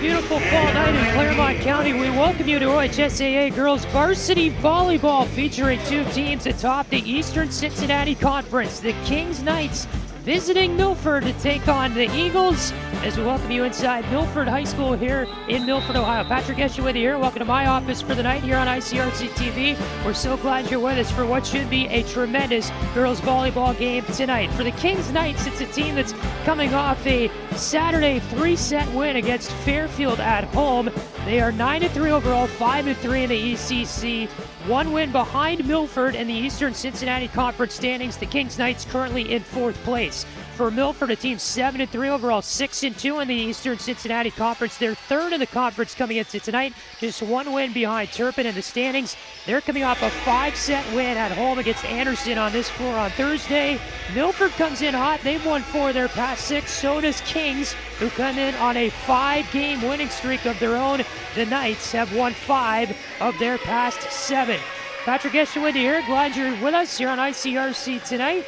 beautiful fall night in Claremont County. We welcome you to OHSAA Girls Varsity Volleyball, featuring two teams atop the Eastern Cincinnati Conference. The Kings Knights visiting Milford to take on the Eagles, as we welcome you inside Milford High School here in Milford, Ohio. Patrick Escher with you here. Welcome to my office for the night here on ICRC-TV. We're so glad you're with us for what should be a tremendous girls volleyball game tonight. For the Kings Knights, it's a team that's coming off a Saturday 3-set win against Fairfield at home. They are 9-3 overall, 5-3 in the ECC. One win behind Milford in the Eastern Cincinnati Conference standings. The Kings Knights currently in 4th place. For Milford, a team 7-3 overall, 6-2 in the Eastern Cincinnati Conference. They're 3rd in the conference coming into tonight. Just one win behind Turpin in the standings. They're coming off a 5-set win at home against Anderson on this floor on Thursday. Milford comes in hot. They've won 4 of their past 6. So does Kings, who come in on a 5-game winning streak of their own. The Knights have won 5 of their past 7. Patrick Escher with you here. Glad you're with us here on ICRC tonight.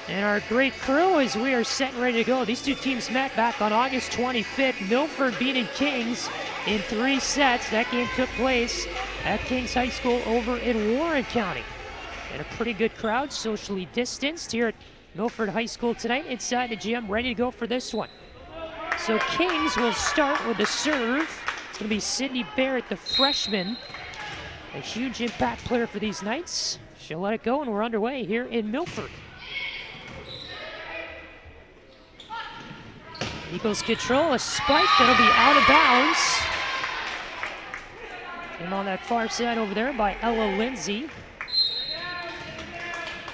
And our great crew as we are set and ready to go. These two teams met back on August 25th. Milford beating Kings in 3 sets. That game took place at Kings High School over in Warren County. And a pretty good crowd, socially distanced here at Milford High School tonight inside the gym, ready to go for this one. So Kings will start with the serve. It's going to be Sydney Barrett, the freshman. A huge impact player for these Knights. She'll let it go, and we're underway here in Milford. Eagles control, a spike that'll be out of bounds. Came on that far side over there by Ella Lindsay.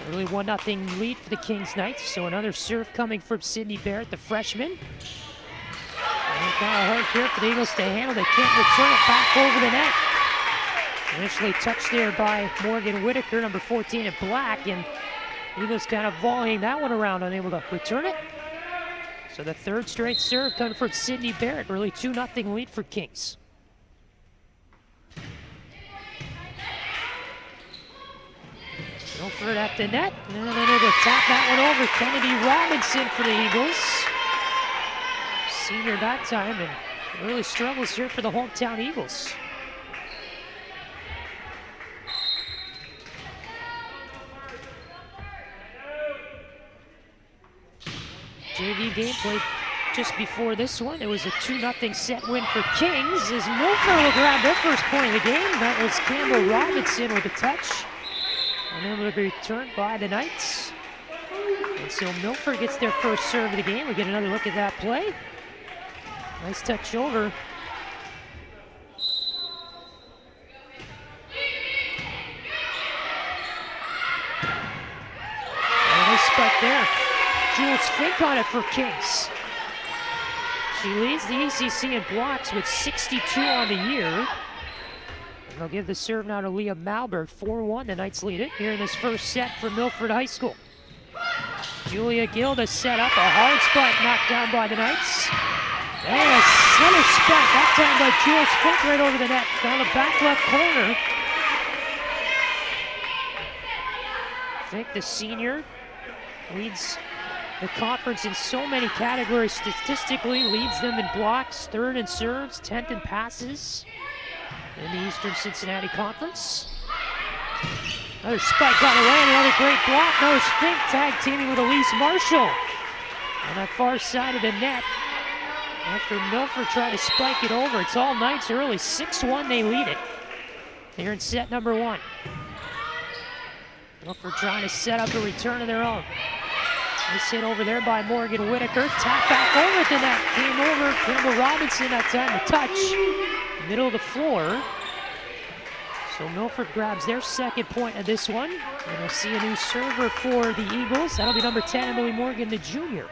Early 1-0 lead for the Kings Knights, so another serve coming from Sydney Barrett, the freshman. And kind of hard here for the Eagles to handle. They can't return it back over the net. Initially touched there by Morgan Whitaker, number 14 in black, and Eagles kind of volleying that one around, unable to return it. So the 3rd straight serve coming from Sydney Barrett, early 2-0 lead for Kings. Milford at the net, and then able to tap that one over. Kennedy Robinson for the Eagles. Senior that time, and early struggles here for the hometown Eagles. JV game played just before this one. It was a 2-0 set win for Kings as Milford will grab their first point of the game. That was Campbell Robinson with a touch. And then will be returned by the Knights. And so Milford gets their first serve of the game. We get another look at that play. Nice touch over. And a nice spike there. Jules Fink on it for Kings. She leads the ECC in blocks with 62 on the year. And they'll give the serve now to Leah Malbert. 4-1, the Knights lead it here in this first set for Milford High School. Julia Gilda set up a hard spike, knocked down by the Knights. And a center spike, that time by Jules Fink right over the net, down the back left corner. Fink, the senior, leads the conference in so many categories statistically, leads them in blocks, 3rd in serves, 10th in passes in the Eastern Cincinnati Conference. Another spike got away, and another great block. Now it's Fink tag teaming with Elise Marshall on that far side of the net. After Milford tried to spike it over, it's all Knights early. 6-1, they lead it here in set number 1. Milford trying to set up a return of their own. Nice hit over there by Morgan Whitaker. Tap back over the net. Came over. Campbell Robinson that time to touch. Middle of the floor. So Milford grabs their second point of this one. And we'll see a new server for the Eagles. That'll be number 10, Emily Morgan, the junior.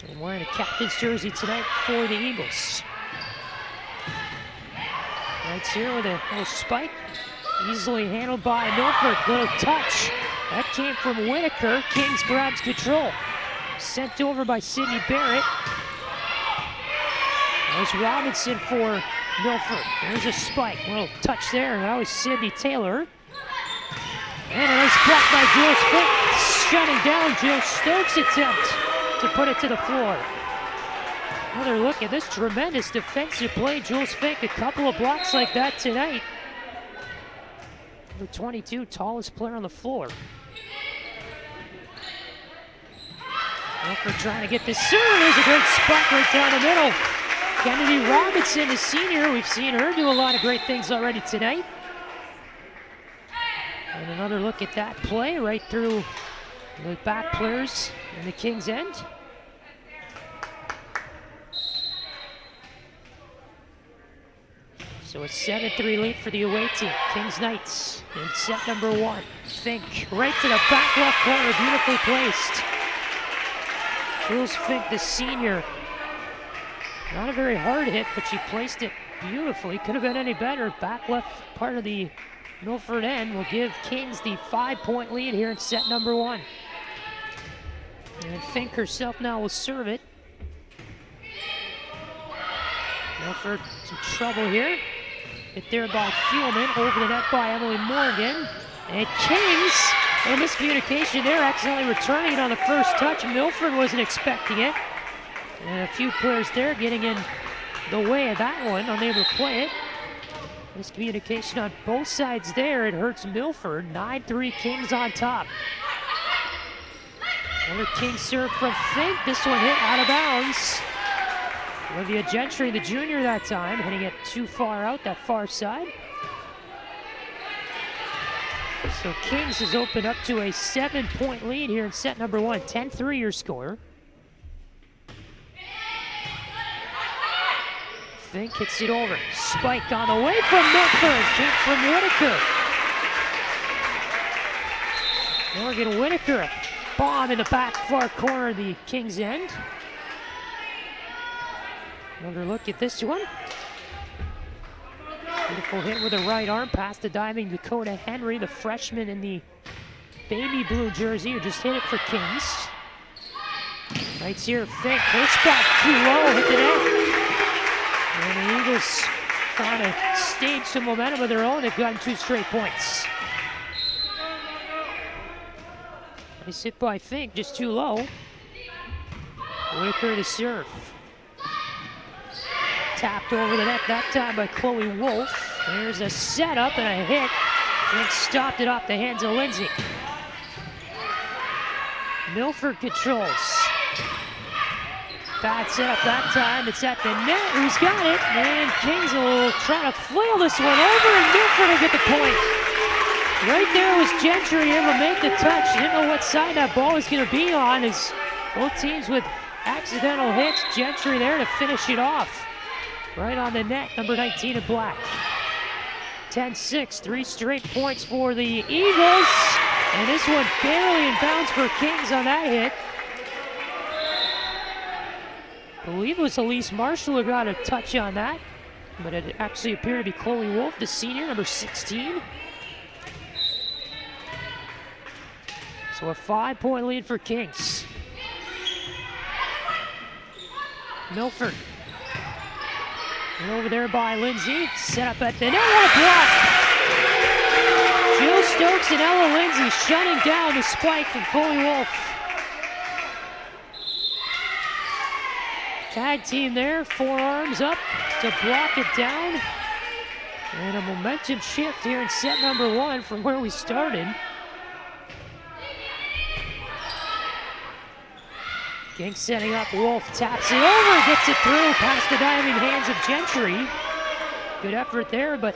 And wearing a captain's jersey tonight for the Eagles. Knights here with a little spike. Easily handled by Milford. Little touch. That came from Whitaker. Kings grabs control. Sent over by Sydney Barrett. There's Robinson for Milford. There's a spike. Little touch there. That was Sydney Taylor. And a nice block by Jules Fink. Shutting down Jill Stokes' attempt to put it to the floor. Another look at this tremendous defensive play. Jules Fink, a couple of blocks like that tonight. Number 22, tallest player on the floor. Milford trying to get this serve. There's a great spot right down the middle. Kennedy Robinson, the senior. We've seen her do a lot of great things already tonight. And another look at that play right through the back players in the Kings end. So a 7-3 lead for the away team. Kings Knights in set number 1. Fink right to the back left corner, beautifully placed. Jules Fink, the senior. Not a very hard hit, but she placed it beautifully. Could have been any better. Back left part of the Milford end will give Kings the 5-point lead here in set number 1. And Fink herself now will serve it. Milford some trouble here. Hit there by Fuelman, over the net by Emily Morgan. And Kings, a miscommunication there, accidentally returning it on the first touch. Milford wasn't expecting it. And a few players there getting in the way of that one, unable to play it. Miscommunication on both sides there. It hurts Milford. 9-3 Kings on top. Another Kings serve from Fink. This one hit out of bounds. Olivia Gentry, the junior that time, hitting it too far out, that far side. So Kings has opened up to a 7-point lead here in set number 1. 10-3 your score. Fink hits it over. Spike on the way from Milford. Kick from Whitaker. Morgan Whitaker. Bomb in the back far corner of the Kings end. Another look at this one. Beautiful hit with a right arm past the diving Dakota Henry, the freshman in the baby blue jersey, who just hit it for Kings. Right here, Fink. Her spot too low, hit the net. And the Eagles trying to stage some momentum of their own. They've gotten 2 straight points. Nice hit by Fink, just too low. Whitaker to serve. Tapped over the net that time by Chloe Wolf. There's a setup and a hit. Fink stopped it off the hands of Lindsay. Milford controls. Bad setup that time. It's at the net. Who's got it? And Kings will try to flail this one over, and Milford will get the point. Right there was Gentry able to make the touch. Didn't know what side that ball was going to be on, as both teams with accidental hits. Gentry there to finish it off. Right on the net, number 19 in black. 10-6, 3 straight points for the Eagles. And this one barely in bounds for Kings on that hit. I believe it was Elise Marshall who got a touch on that. But it actually appeared to be Chloe Wolf, the senior, number 16. So a 5-point lead for Kings. Milford. And over there by Lindsay. Set up at the net. What a block! Jill Stokes and Ella Lindsay shutting down the spike from Chloe Wolf. Tag team there, forearms up to block it down. And a momentum shift here in set number 1 from where we started. King setting up, Wolf taps it over, gets it through past the diving hands of Gentry. Good effort there, but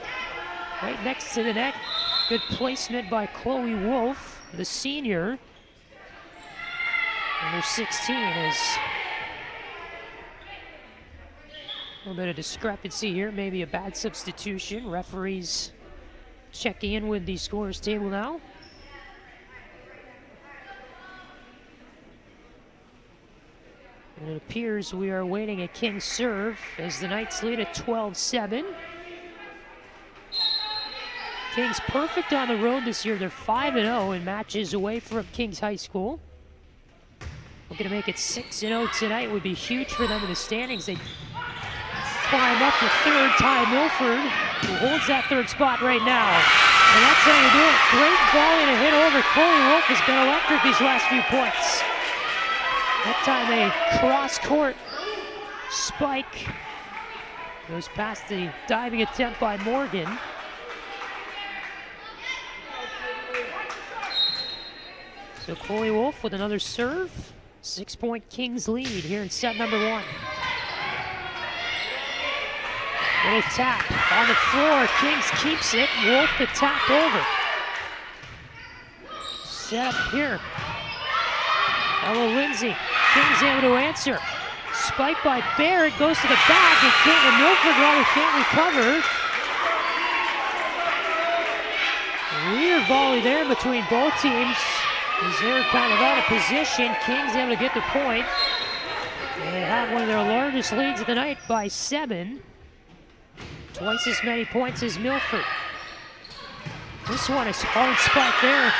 right next to the net. Good placement by Chloe Wolf, the senior. Number 16 is a little bit of discrepancy here, maybe a bad substitution. Referees checking in with the scorers table now. And it appears we are awaiting a Kings serve as the Knights lead at 12-7. Kings perfect on the road this year. They're 5-0 in matches away from Kings High School. Looking to make it 6-0 tonight would be huge for them in the standings. They climb up to third. Ty Milford, who holds that third spot right now. And that's how you do it. Great volley and a hit over. Chloe Wolf has been electric these last few points. That time a cross-court Spike goes past the diving attempt by Morgan. So Chloe Wolf with another serve. 6-point Kings lead here in set number 1. Little tap on the floor. Kings keeps it. Wolf the tap over. Set up here. Ella Lindsay. Kings able to answer. Spike by Barrett goes to the back, and Milford rather can't recover. Weird volley there between both teams. As they're kind of out of position. Kings able to get the point. And they have one of their largest leads of the night by 7. Twice as many points as Milford. This one is hard spike there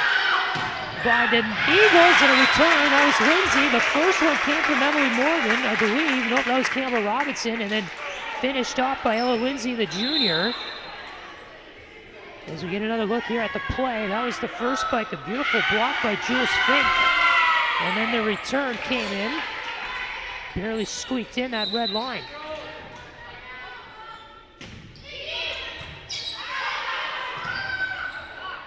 by the Eagles, and a return. That was Lindsay. The first one came from Emily Morgan, I believe. Nope, that was Campbell Robinson, and then finished off by Ella Lindsay, the junior. As we get another look here at the play, that was the first spike, a beautiful block by Jules Fink. And then the return came in. Barely squeaked in that red line.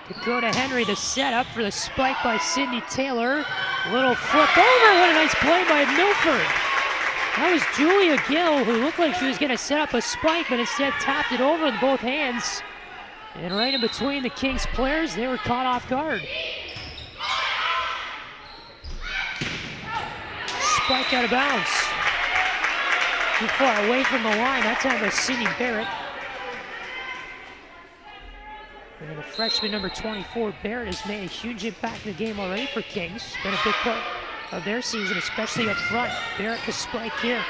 Dakota Henry, the setup for the spike by Sydney Taylor. Little flip over, what a nice play by Milford. That was Julia Gill, who looked like she was going to set up a spike, but instead tapped it over with both hands. And right in between the Kings players, they were caught off guard. Spike out of bounds. Too far away from the line, that time by Sydney Barrett. And the freshman number 24, Barrett, has made a huge impact in the game already for Kings. Been a big part of their season, especially up front. Barrett the spike here.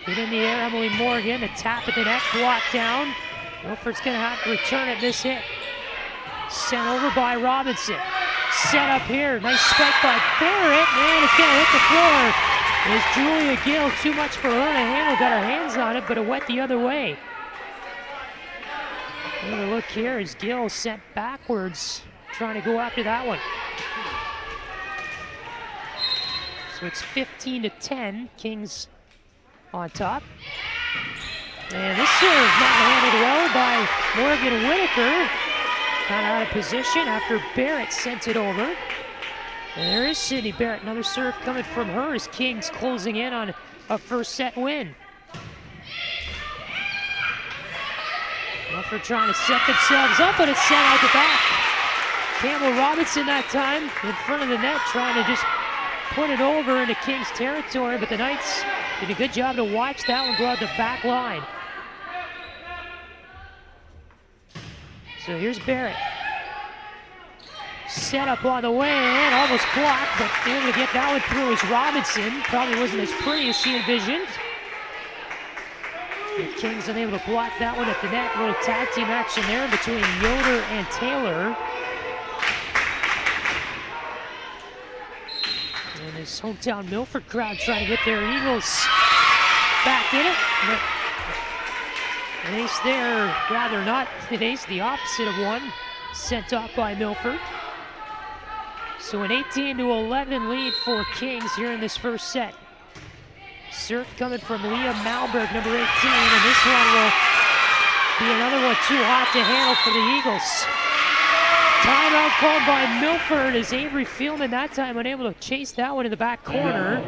Hit in the air, Emily Morgan, a tap at the net, blocked down. Milford's gonna have to return at this hit. Sent over by Robinson. Set up here, nice spike by Barrett, and it's gonna hit the floor. There's Julia Gill, too much for her to handle, got her hands on it, but it went the other way. Another look here as Gill sent backwards, trying to go after that one. So it's 15-10, Kings on top. And this serve not handled well by Morgan Whitaker. Kind of out of position after Barrett sent it over. And there is Sydney Barrett, another serve coming from her as Kings closing in on a first set win. Milford trying to set themselves up, but it's sent out the back. Campbell Robinson that time in front of the net, trying to just put it over into Kings territory, but the Knights did a good job to watch that one go out the back line. So here's Barrett. Set up on the way and almost blocked, but able to get that one through is Robinson. Probably wasn't as pretty as she envisioned. The Kings unable to block that one at the net. A little tag team action there between Yoder and Taylor. And his hometown Milford crowd trying to get their Eagles back in it. An ace there, rather not an ace, the opposite of one, sent off by Milford. So an 18-11 lead for Kings here in this first set. Serve coming from Leah Malberg, number 18, and this one will be another one too hot to handle for the Eagles. Timeout called by Milford as Avery Fieldman that time unable to chase that one in the back corner.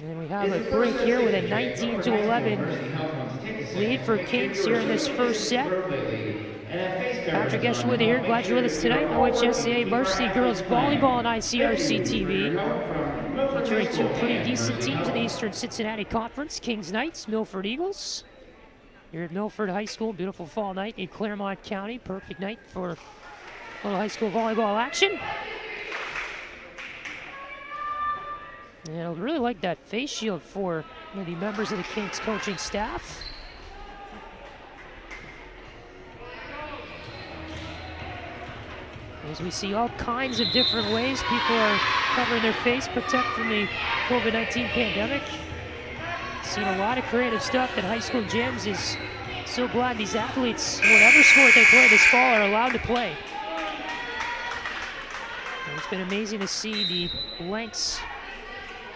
And we have a break here with a 19-11 lead for Kings here in this first set. Patrick Esch with you here. Glad you're with us tonight. OHSAA Varsity Girls Volleyball on ICRC-TV. Featuring two pretty decent teams in the Eastern Cincinnati Conference. Kings Knights, Milford Eagles. Here at Milford High School, beautiful fall night in Claremont County. Perfect night for a little high school volleyball action. And I really like that face shield for the members of the Kings coaching staff. As we see all kinds of different ways people are covering their face, protect from the COVID-19 pandemic. Seen a lot of creative stuff at high school gyms. Is so glad these athletes, whatever sport they play this fall, are allowed to play. And it's been amazing to see the lengths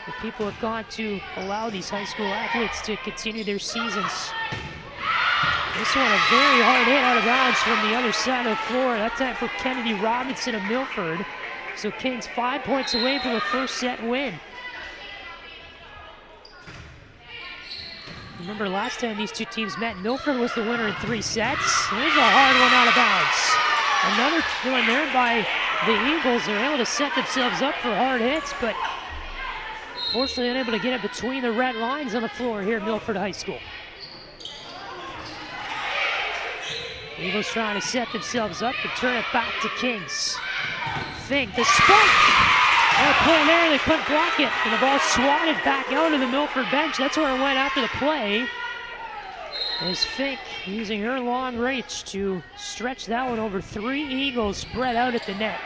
the people have gone to allow these high school athletes to continue their seasons. This one, a very hard hit out of bounds from the other side of the floor. That time for Kennedy Robinson of Milford. So Kings 5 points away from a first set win. Remember last time these two teams met, Milford was the winner in 3 sets. There's a hard one out of bounds. Another one there by the Eagles. They're able to set themselves up for hard hits, but fortunately unable to get it between the red lines on the floor here at Milford High School. Eagles trying to set themselves up to turn it back to Kings. Fink, the spike! Well, play there, they couldn't block it, and the ball swatted back out of the Milford bench. That's where it went after the play. As Fink using her long reach to stretch that one over 3 Eagles spread out at the net.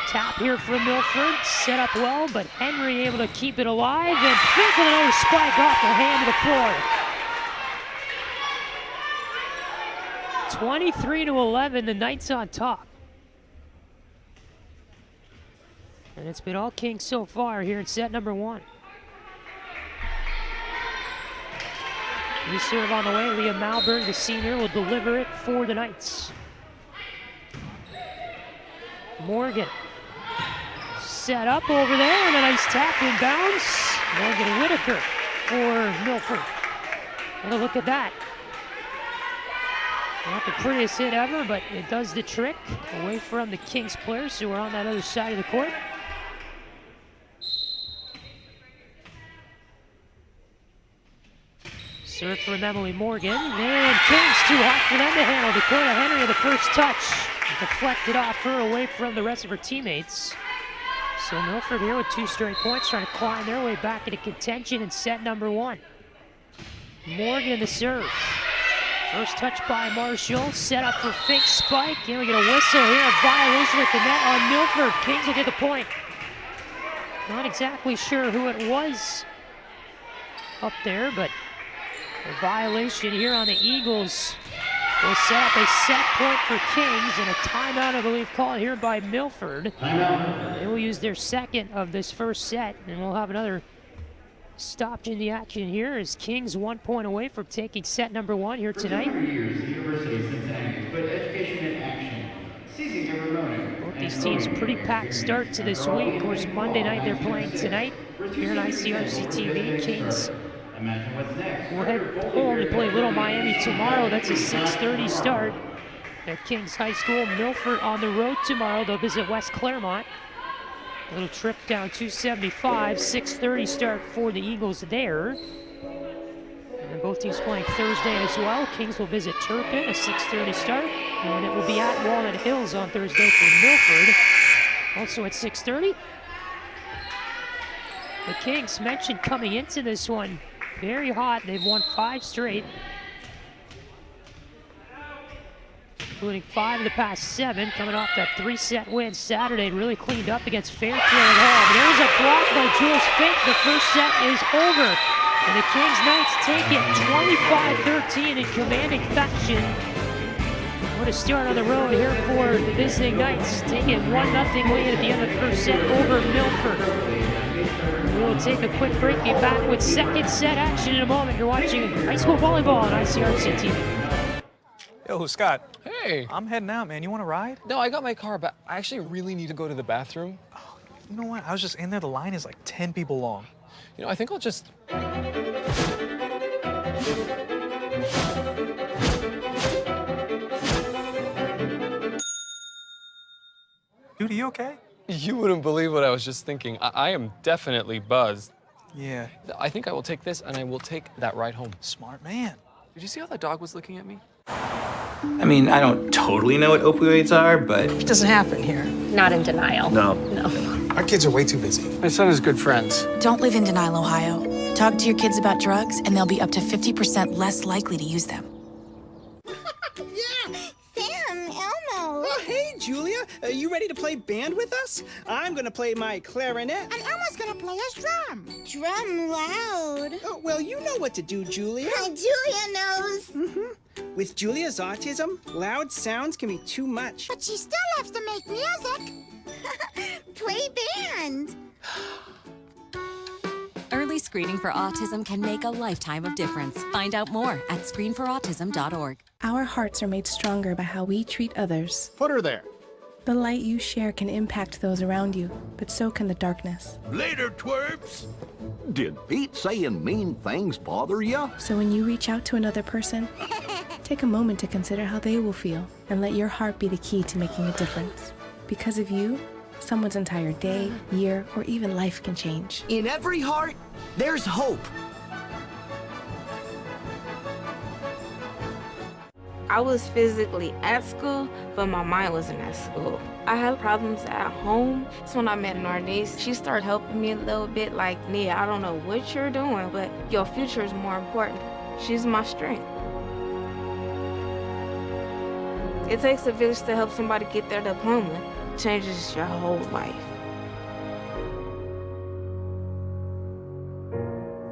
Tap here for Milford, set up well, but Henry able to keep it alive, and Fink with another spike off the hand of the floor. 23-11, the Knights on top. And it's been all Kings so far here in set number 1. New serve on the way. Leah Malberg, the senior, will deliver it for the Knights. Morgan set up over there, and a nice tap in bounds. Morgan Whitaker for Milford. What a look at that. Not the prettiest hit ever, but it does the trick. Away from the Kings players who are on that other side of the court. Serve from Emily Morgan, and Kings too hot for them to handle. Dakota Henry with the first touch. Deflected off her away from the rest of her teammates. So Milford here with 2 straight points, trying to climb their way back into contention in set number 1. Morgan the serve. First touch by Marshall, set up for Fink spike. And we get a whistle here, a violation at the net on Milford. Kings will get the point. Not exactly sure who it was up there, but a violation here on the Eagles will set up a set point for Kings, and a timeout, I believe, called here by Milford. They will use their second of this first set, and we'll have another stoppage in the action here as Kings 1 point away from taking set number 1 here tonight. Both these teams pretty packed start to this week. Of course, Monday night they're playing tonight here on ICRC-TV. Kings will head home to play Little Miami tomorrow. That's a 6:30 start at Kings High School. Milford on the road tomorrow. They'll visit West Claremont. A little trip down 275. 6:30 start for the Eagles there. And both teams playing Thursday as well. Kings will visit Turpin, a 6:30 start. And it will be at Walnut Hills on Thursday for Milford. Also at 6:30. The Kings mentioned coming into this one very hot. They've won 5 straight, including 5 of the past 7, coming off that 3-set win Saturday. Really cleaned up against Fairfield at home. There's a block by Jules Fink. The first set is over, and the Kings Knights take it 25-13 in commanding fashion. What a start on the road here for the visiting Knights. Take it 1-0 lead at the end of the first set over Milford. We'll take a quick break, be back with second set action in a moment. You're watching high school volleyball on ICRC-TV. Yo, Scott. Hey. I'm heading out, man. You want to ride? No, I got my car, but I actually really need to go to the bathroom. Oh, you know what? I was just in there. The line is like 10 people long. You know, I think I'll just... Dude, are you okay? You wouldn't believe what I was just thinking. I am definitely buzzed. Yeah. I think I will take this, and I will take that ride home. Smart man. Did you see how that dog was looking at me? I mean, I don't totally know what opioids are, but... It doesn't happen here. Not in denial. No. Our kids are way too busy. My son has good friends. Don't live in denial, Ohio. Talk to your kids about drugs, and they'll be up to 50% less likely to use them. Yeah, Sam, Elmo. Oh, hey, Julia. Are you ready to play band with us? I'm gonna play my clarinet. And Elmo's gonna play his drum. Drum loud. Oh, well, you know what to do, Julia. Julia knows. With Julia's autism, loud sounds can be too much. But she still loves to make music. Play band. Early screening for autism can make a lifetime of difference. Find out more at screenforautism.org. Our hearts are made stronger by how we treat others. Put her there. The light you share can impact those around you, but so can the darkness. Later, twerps. Did Pete saying mean things bother you? So when you reach out to another person, take a moment to consider how they will feel and let your heart be the key to making a difference. Because of you, someone's entire day, year, or even life can change. In every heart, there's hope. I was physically at school, but my mind wasn't at school. I had problems at home. That's when I met Nornice. She started helping me a little bit, like, Nia, I don't know what you're doing, but your future is more important. She's my strength. It takes a village to help somebody get their diploma. It changes your whole life.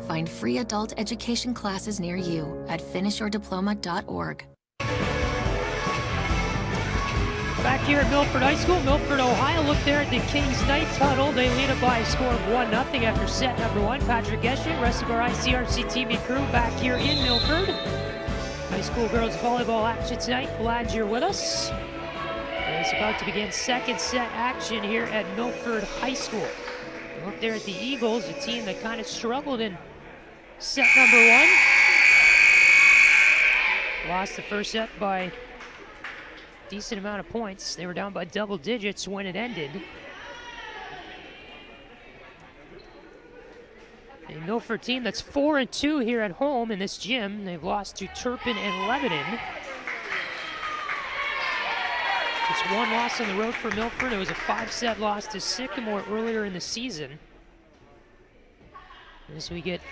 Find free adult education classes near you at finishyourdiploma.org. Back here at Milford High School, Milford, Ohio. Look there at the Kings Knights huddle. They lead it by a score of 1-0 after set number 1. Patrick Esche, rest of our ICRC-TV crew back here in Milford. High school girls volleyball action tonight. Glad you're with us. It's about to begin second set action here at Milford High School. Look there at the Eagles, a team that kind of struggled in set number 1. Lost the first set by decent amount of points. They were down by double digits when it ended. A Milford team that's 4-2 here at home in this gym. They've lost to Turpin and Lebanon. Just one loss on the road for Milford. It was a 5-set loss to Sycamore earlier in the season. As we get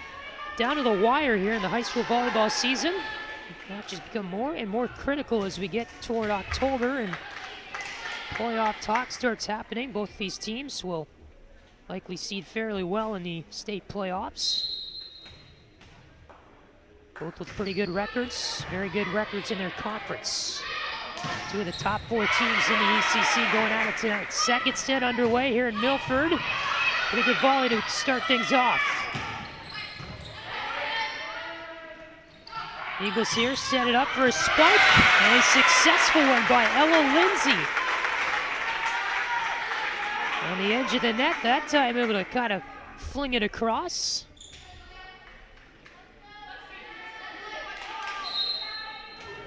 down to the wire here in the high school volleyball season, matches become more and more critical as we get toward October and playoff talk starts happening. Both these teams will likely seed fairly well in the state playoffs. Both with pretty good records, very good records in their conference. Two of the top 4 teams in the ECC going at it tonight. Second set underway here in Milford. Pretty good volley to start things off. Eagles here set it up for a spike, and a successful one by Ella Lindsay. On the edge of the net, that time able to kind of fling it across.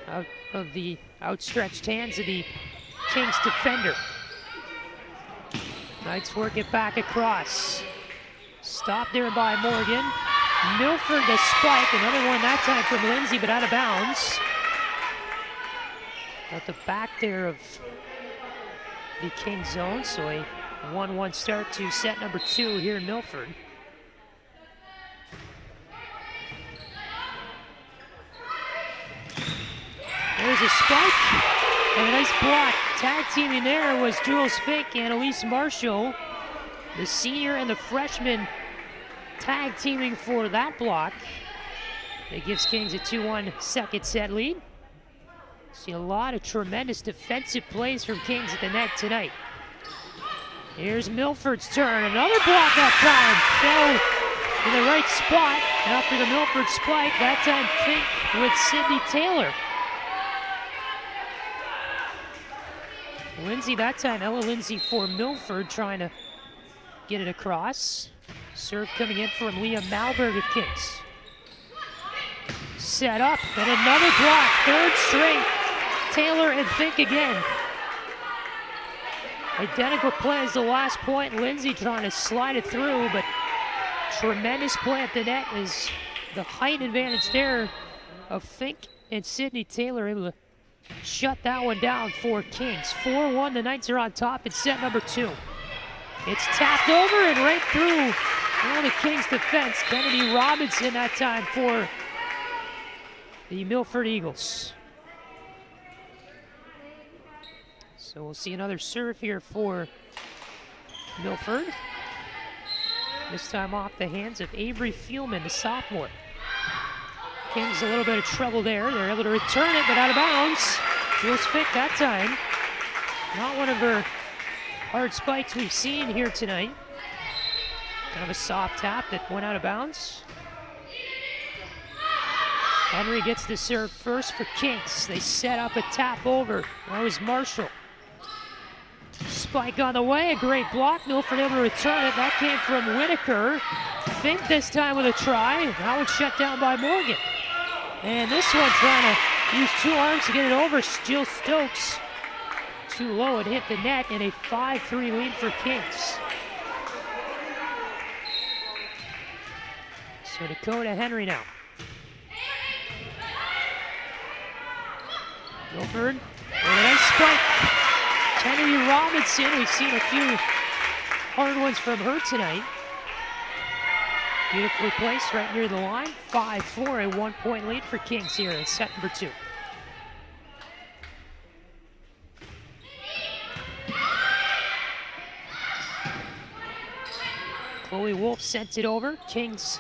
Out of the outstretched hands of the Kings defender. Knights work it back across. Stopped there by Morgan. Milford the spike, another one that time from Lindsay, but out of bounds. At the back there of the King zone, so a 1-1 start to set number 2 here in Milford. There's a spike and a nice block. Tag teaming there was Jules Fink and Elise Marshall. The senior and the freshman tag teaming for that block. It gives Kings a 2-1 second set lead. See a lot of tremendous defensive plays from Kings at the net tonight. Here's Milford's turn. Another block that time. Fell in the right spot after the Milford spike. That time Fink with Sydney Taylor. Lindsay that time, Ella Lindsay for Milford trying to get it across. Serve coming in from Leah Malberg of Kings. Set up, and another block, third straight. Taylor and Fink again. Identical play as the last point. Lindsay trying to slide it through, but tremendous play at the net is the height advantage there of Fink and Sydney Taylor able to shut that one down for Kings. 4-1, the Knights are on top in set number 2. It's tapped over and right through one of the Kings' defense. Kennedy Robinson that time for the Milford Eagles. So we'll see another serve here for Milford. This time off the hands of Avery Fielman, the sophomore. Kings a little bit of trouble there. They're able to return it, but out of bounds. Jules Fick that time. Not one of her hard spikes we've seen here tonight. Kind of a soft tap that went out of bounds. Henry gets the serve first for Kings. They set up a tap over. That was Marshall. Spike on the way, a great block. Milford able to return it. That came from Whitaker. Fink this time with a try. That one shut down by Morgan. And this one trying to use two arms to get it over. Jill Stokes. Too low, it hit the net, and a 5-3 lead for Kings. So Dakota Henry now. Milford with a nice spike. Kennedy Robinson, we've seen a few hard ones from her tonight. Beautifully placed right near the line. 5-4, a 1-point lead for Kings here in set number 2. Chloe Wolf sent it over. Kings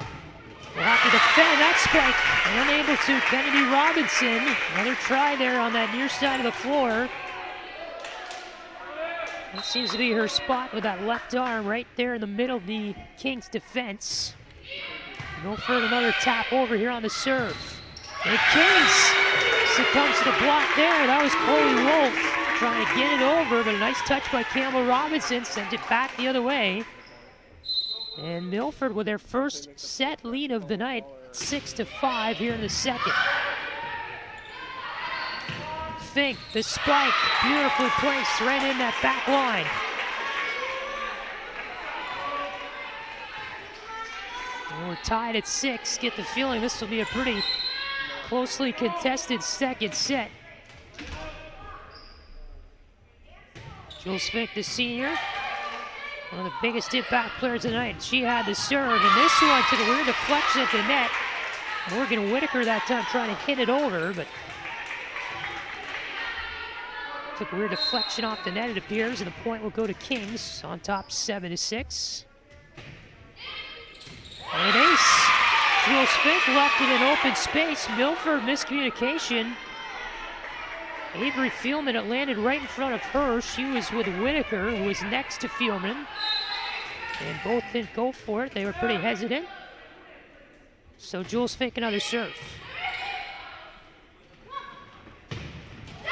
will have to defend that spike. And unable to. Kennedy Robinson. Another try there on that near side of the floor. That seems to be her spot with that left arm right there in the middle of the Kings defense. Milford another tap over here on the serve. And Kings succumbs to the block there. That was Chloe Wolf trying to get it over, but a nice touch by Campbell Robinson sent it back the other way. And Milford with their first set lead of the night, 6-5 here in the second. Fink, the spike, beautifully placed right in that back line. And we're tied at 6. Get the feeling this will be a pretty closely contested second set. Jules Fink, the senior, one of the biggest impact players tonight. She had the serve, and this one took a weird deflection at the net. Morgan Whitaker that time trying to hit it over, but took a weird deflection off the net, it appears, and the point will go to Kings on top 7-6. And an ace. Jules Fink left it in open space. Milford miscommunication. Avery Fielman, it landed right in front of her. She was with Whitaker, who was next to Fielman. And both didn't go for it. They were pretty hesitant. So Jules Fink another serve.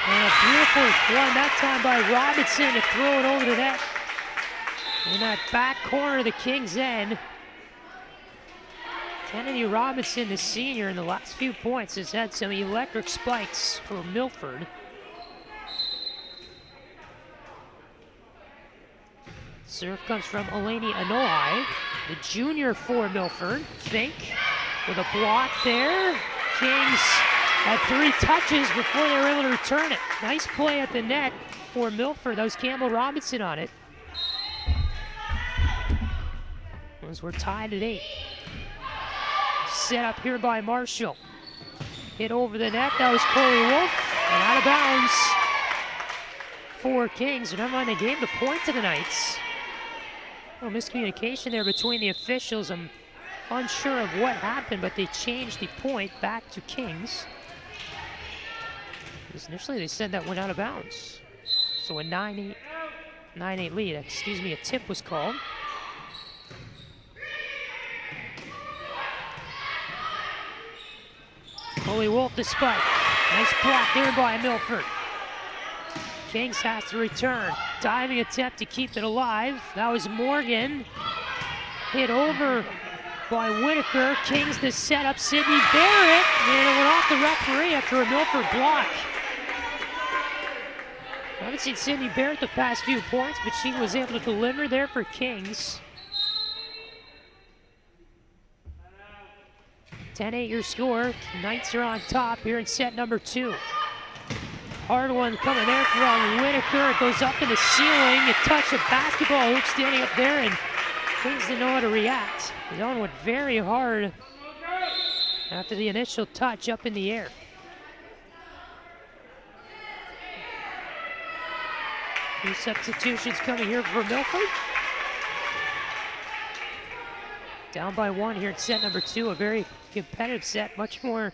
And a beautiful one that time by Robinson to throw it over the net. In that back corner of the Kings' end. Kennedy Robinson, the senior, in the last few points has had some electric spikes for Milford. Serve comes from Eleni Anoa'i, the junior for Milford. Fink with a block there. Kings had 3 touches before they were able to return it. Nice play at the net for Milford. That was Campbell Robinson on it. As we're tied at 8. Set up here by Marshall. Hit over the net. That was Chloe Wolf. And out of bounds for Kings. Never mind, they gave the point to the Knights. Well, miscommunication there between the officials. I'm unsure of what happened, but they changed the point back to Kings. Because initially they said that went out of bounds. So a 9-8 lead. Excuse me, a tip was called. Chloe Wolf the spike. Nice block there by Milford. Kings has to return. Diving attempt to keep it alive. That was Morgan. Hit over by Whitaker. Kings the setup. Sydney Barrett. And it went off the referee after a Milford block. I haven't seen Sydney Barrett the past few points, but she was able to deliver there for Kings. 10-8 your score. Knights are on top here in set number 2. Hard one coming there from Whitaker. It goes up in the ceiling. It touched a basketball hoop standing up there, and Kings didn't know how to react. The zone went very hard after the initial touch up in the air. Two substitutions coming here for Milford. Down by 1 here in set number 2, a very competitive set, much more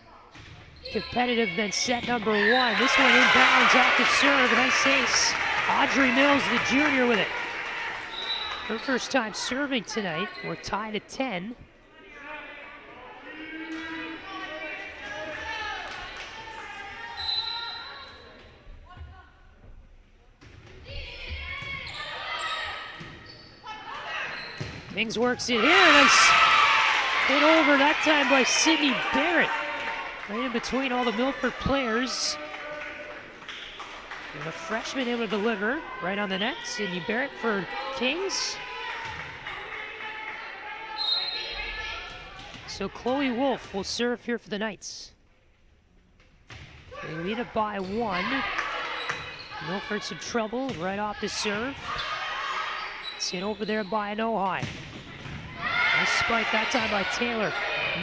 competitive than set number 1. This one inbounds off the serve, a nice ace. Audrey Mills, the junior, with it. Her first time serving tonight. We're tied at 10. Mings works it here. Nice hit over that time by Sydney Barrett. Right in between all the Milford players. And the freshman able to deliver right on the net. Sydney Barrett for Kings. So Chloe Wolf will serve here for the Knights. They lead it by 1. Milford's in trouble right off the serve. It's hit over there by Nohai. Nice spike that time by Taylor.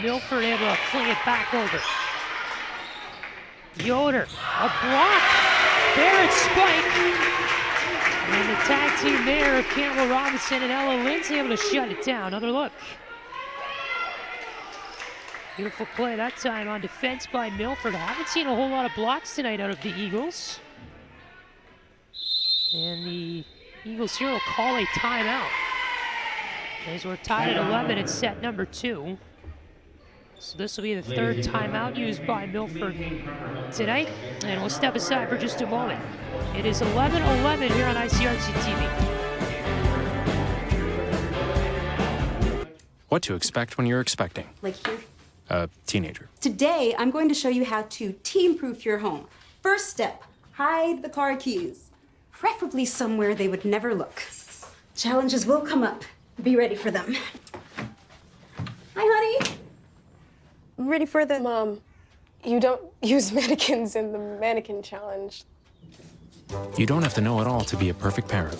Milford able to fling it back over. Yoder, a block. Barrett spike. And the tag team there of Campbell Robinson and Ella Lindsay able to shut it down. Another look. Beautiful play that time on defense by Milford. I haven't seen a whole lot of blocks tonight out of the Eagles. And the Eagles here will call a timeout. As we're tied at 11 in set number 2. So this will be the third timeout used by Milford tonight. And we'll step aside for just a moment. It is 11:11 here on ICRC-TV. What to expect when you're expecting. Like here. A teenager. Today, I'm going to show you how to teen-proof your home. First step, hide the car keys. Preferably somewhere they would never look. Challenges will come up. Be ready for them. Hi, honey. Ready for the... Mom, you don't use mannequins in the mannequin challenge. You don't have to know it all to be a perfect parent.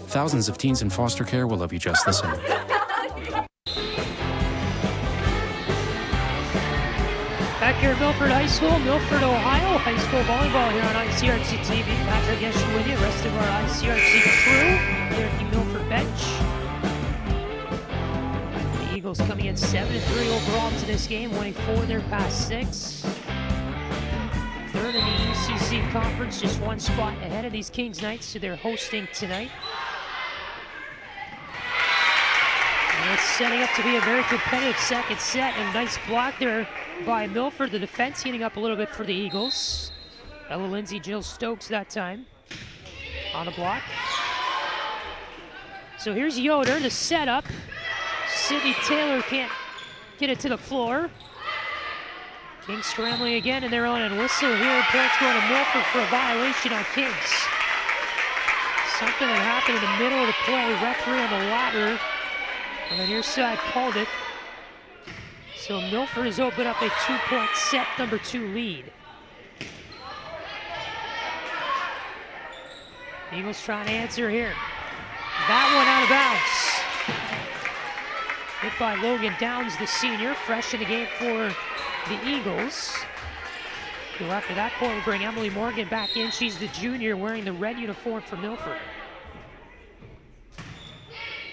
Thousands of teens in foster care will love you just the same. Back here at Milford High School, Milford, Ohio. High school volleyball here on ICRC-TV. Patrick Eschen with you, the rest of our ICRC crew here at the Milford bench. The Eagles coming in 7-3 overall to this game, winning 4 of their past 6. Third in the ECC conference, just 1 spot ahead of these Kings Knights, who they're hosting tonight. And it's setting up to be a very competitive second set, and a nice block there by Milford. The defense heating up a little bit for the Eagles. Ella Lindsay, Jill Stokes that time on the block. So here's Yoder, the setup. Sydney Taylor can't get it to the floor. Kings scrambling again in their own and whistle here. Points going to Milford for a violation on Kings. Something that happened in the middle of the play. Referee on the ladder on the near side called it. So Milford has opened up a 2-point set number 2 lead. Eagles trying to answer here. That one out of bounds. Hit by Logan Downs, the senior, fresh in the game for the Eagles. Who after that point will bring Emily Morgan back in. She's the junior wearing the red uniform for Milford.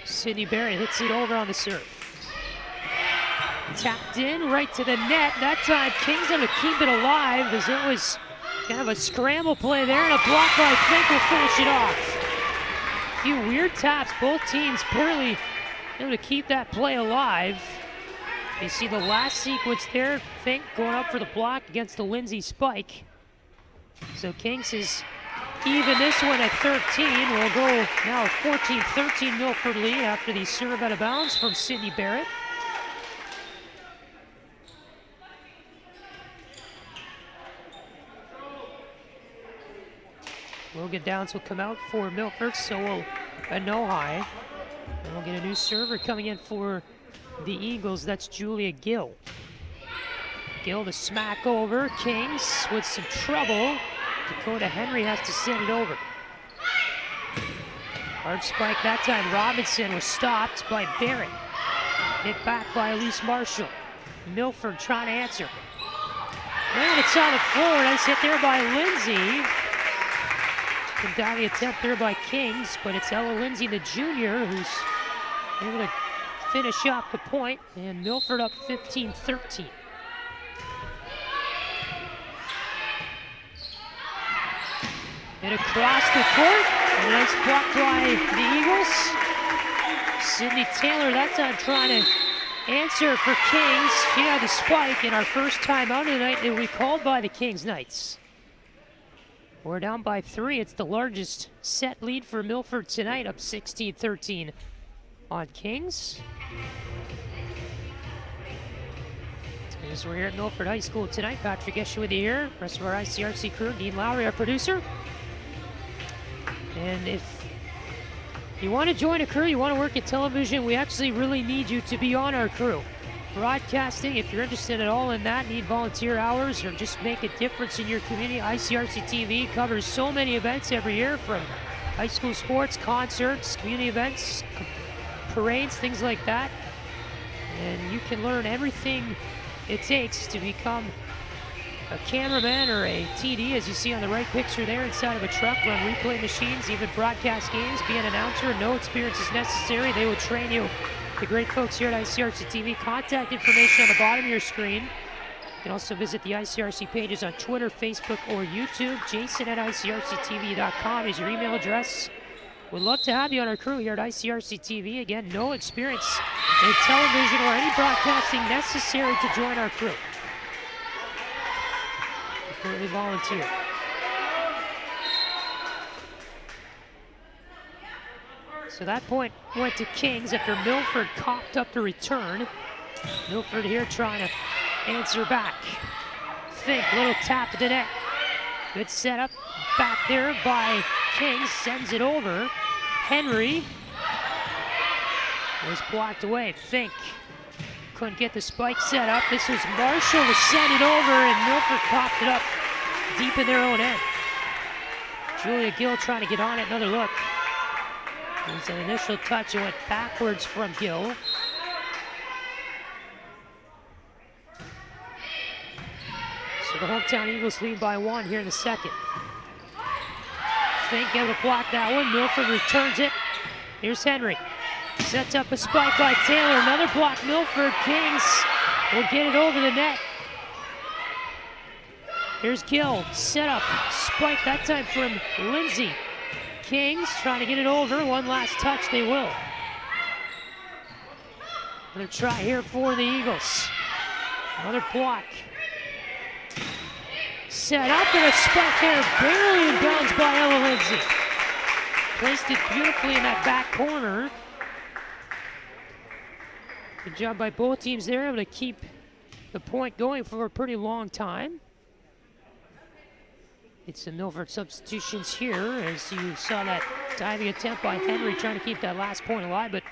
Sydney Barrett hits it over on the serve. Tapped in right to the net. That time Kings able to keep it alive as it was kind of a scramble play there, and a block by Fink will finish it off. A few weird taps, both teams barely able to keep that play alive. You see the last sequence there, Fink going up for the block against the Lindsay spike. So Kings is even this one at 13. We'll go now a 14-13 Milford lead after the serve out of bounds from Sydney Barrett. Logan Downs will come out for Milford, so will Nohai. And we'll get a new server coming in for the Eagles. That's Julia Gill. Gill to smack over. Kings with some trouble. Dakota Henry has to send it over. Hard spike that time. Robinson was stopped by Barrett. Hit back by Elise Marshall. Milford trying to answer. And it's on the floor. Nice hit there by Lindsay. Good diving attempt there by Kings, but it's Ella Lindsay, the junior, who's able to finish off the point, and Milford up 15-13. And across the court, a nice block by the Eagles. Sydney Taylor that time trying to answer for Kings. She had the spike, and our first timeout of the night will be called by the Kings Knights. We're down by 3. It's the largest set lead for Milford tonight, up 16-13 on Kings. As we're here at Milford High School tonight, Patrick Escher with you here, rest of our ICRC crew, Dean Lowry, our producer. And if you want to join a crew, you want to work in television, we actually really need you to be on our crew. Broadcasting, if you're interested at all in that, need volunteer hours, or just make a difference in your community, ICRC-TV covers so many events every year, from high school sports, concerts, community events, parades, things like that. And you can learn everything it takes to become a cameraman or a TD, as you see on the right picture there, inside of a truck, run replay machines, even broadcast games, be an announcer. No experience is necessary. They will train you. The great folks here at ICRC-TV. Contact information on the bottom of your screen. You can also visit the ICRC pages on Twitter, Facebook, or YouTube. Jason at ICRC-TV.com is your email address. We'd love to have you on our crew here at ICRC-TV. Again, no experience in television or any broadcasting necessary to join our crew. Completely volunteer. So that point went to Kings after Milford coughed up the return. Milford here trying to answer back. Fink, little tap at the net. Good setup back there by Kings, sends it over. Henry was blocked away. Fink couldn't get the spike set up. This was Marshall to send it over, and Milford coughed it up deep in their own end. Julia Gill trying to get on it, another look. It was an initial touch, it went backwards from Gill. So the hometown Eagles lead by 1 here in the second. Fink able to block that one. Milford returns it. Here's Henry. Sets up a spike by Taylor. Another block. Milford. Kings will get it over the net. Here's Gill. Set up. Spike that time from Lindsay. Kings trying to get it over. One last touch. They will. Another try here for the Eagles. Another block. Set up and a spike there, barely in bounds by Ella Lindsay. Placed it beautifully in that back corner. Good job by both teams there, able to keep the point going for a pretty long time. It's some Milford substitutions here, as you saw that diving attempt by Henry trying to keep that last point alive, but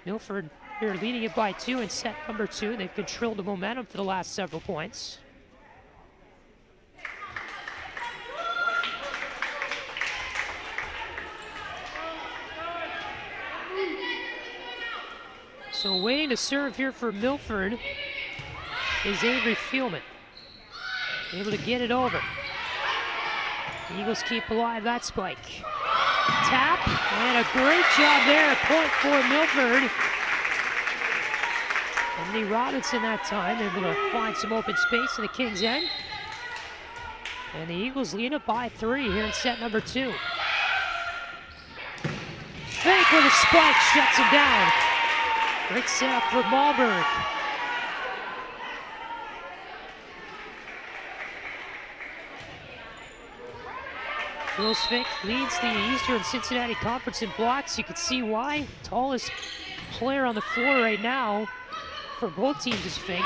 Milford here leading it by 2 in set number 2. They've controlled the momentum for the last several points. So waiting to serve here for Milford is Avery Fielman. Able to get it over. The Eagles keep alive that spike. Tap, and a great job there. A point for Milford. Emily Robinson that time able to find some open space in the Kings' end. And the Eagles lead it by 3 here in set number 2. Fink with a spike, shuts him down. Great setup for Malberg. Jules Fink leads the Eastern Cincinnati Conference in blocks. You can see why. Tallest player on the floor right now for both teams is Fink.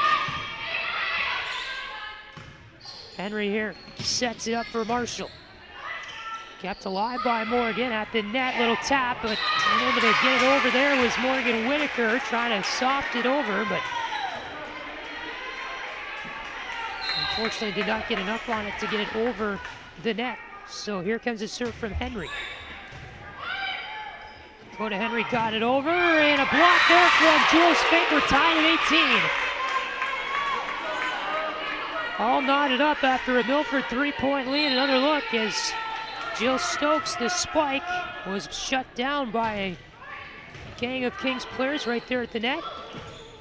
Henry here sets it up for Marshall. Kept alive by Morgan at the net, little tap, but able to get it over there was Morgan Whitaker trying to soft it over, but unfortunately did not get enough on it to get it over the net. So here comes a serve from Henry. Go to Henry, got it over, and a block there from Jules Fink. We're tied at 18. All knotted up after a Milford 3-point lead. Another look as Jill Stokes, the spike, was shut down by a gang of Kings players right there at the net.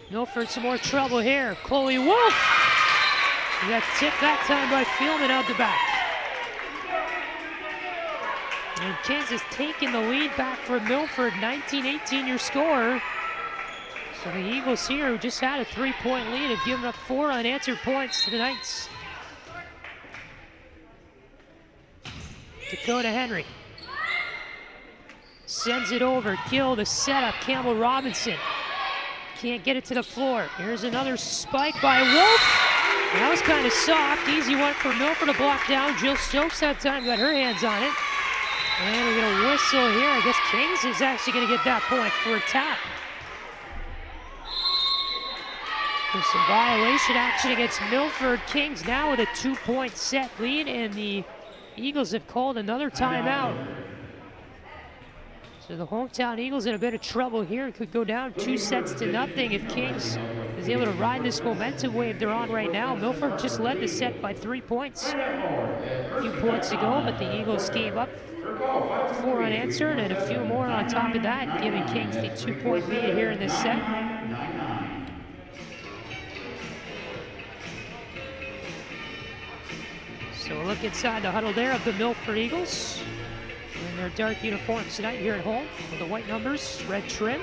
Milford some more trouble here. Chloe Wolf. He got tipped that time by Fielman out the back. And Kings has taken the lead back from Milford, 19-18 your score. So the Eagles here, who just had a 3-point lead, have given up 4 unanswered points to the Knights. Dakota Henry sends it over. Gill to set up. Campbell Robinson can't get it to the floor. Here's another spike by Wolf. That was kind of soft. Easy one for Milford to block down. Jill Stokes that time got her hands on it. And we get a whistle here. I guess Kings is actually going to get that point for a tap. There's some violation action against Milford. Kings now with a 2-point set lead, and the Eagles have called another timeout. So the hometown Eagles in a bit of trouble here. Could go down 2-0 if Kings is able to ride this momentum wave they're on right now. Milford just led the set by 3 points a few points ago, but the Eagles gave up 4 unanswered and a few more on top of that, giving Kings the 2-point lead here in this set. So a look inside the huddle there of the Milford Eagles in their dark uniforms tonight here at home with the white numbers, red trim.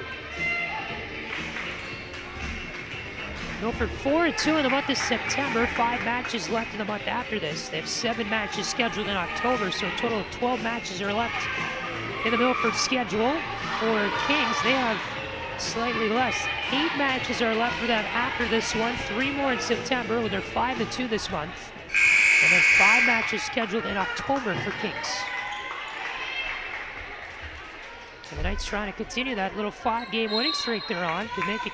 Milford 4-2 in the month of September, 5 matches left in the month after this. They have 7 matches scheduled in October, so a total of 12 matches are left in the Milford schedule. For Kings, they have slightly less. 8 matches are left for them after this one, 3 more in September, with their 5-2 this month. And then 5 matches scheduled in October for Kings. So the Knights trying to continue that little 5-game winning streak they're on to make it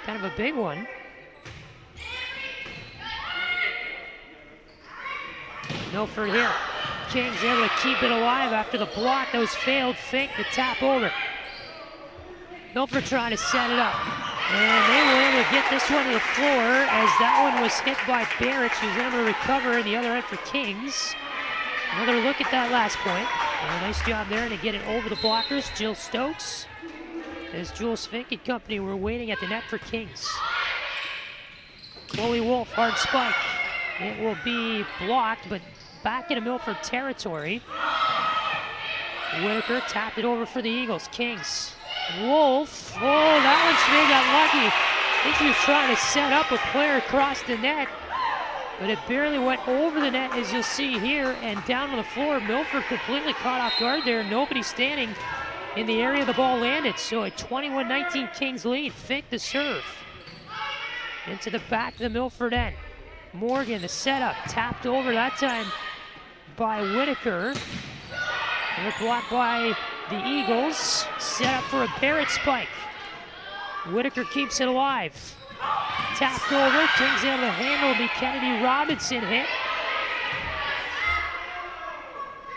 kind of a big one. Milford here. Kings able to keep it alive after the block that was failed. Fink the tap over. Milford trying to set it up. And they were able to get this one to the floor as that one was hit by Barrett. She was able to recover in the other end for Kings. Another look at that last point. And a nice job there to get it over the blockers. Jill Stokes. As Jules Fink and company were waiting at the net for Kings. Chloe Wolf, hard spike. It will be blocked, but back into Milford territory. Whitaker tapped it over for the Eagles. Kings. Wolf. Oh, that one she got lucky. I think she was trying to set up a player across the net, but it barely went over the net, as you'll see here, and down on the floor. Milford completely caught off guard there. Nobody standing in the area the ball landed. So a 21-19 Kings lead. Fink the serve. Into the back of the Milford end. Morgan, the setup, tapped over that time by Whitaker. They're blocked by the Eagles. Set up for a Barrett spike. Whitaker keeps it alive. Tapped over. Kings able to handle the Kennedy Robinson hit.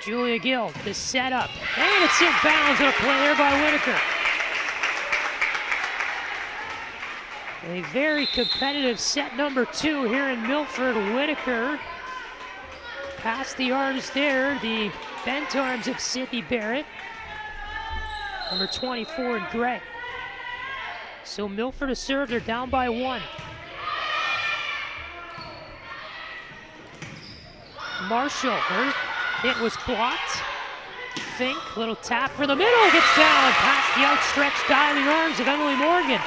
Julia Gill, the setup. And it's in bounds on a play there by Whitaker. A very competitive set number 2 here in Milford. Whitaker past the arms there. The bent arms of Sydney Barrett. Number 24 in gray. So Milford has served. They're down by 1. Marshall, her hit was blocked. Fink, little tap for the middle, gets down past the outstretched diving arms of Emily Morgan.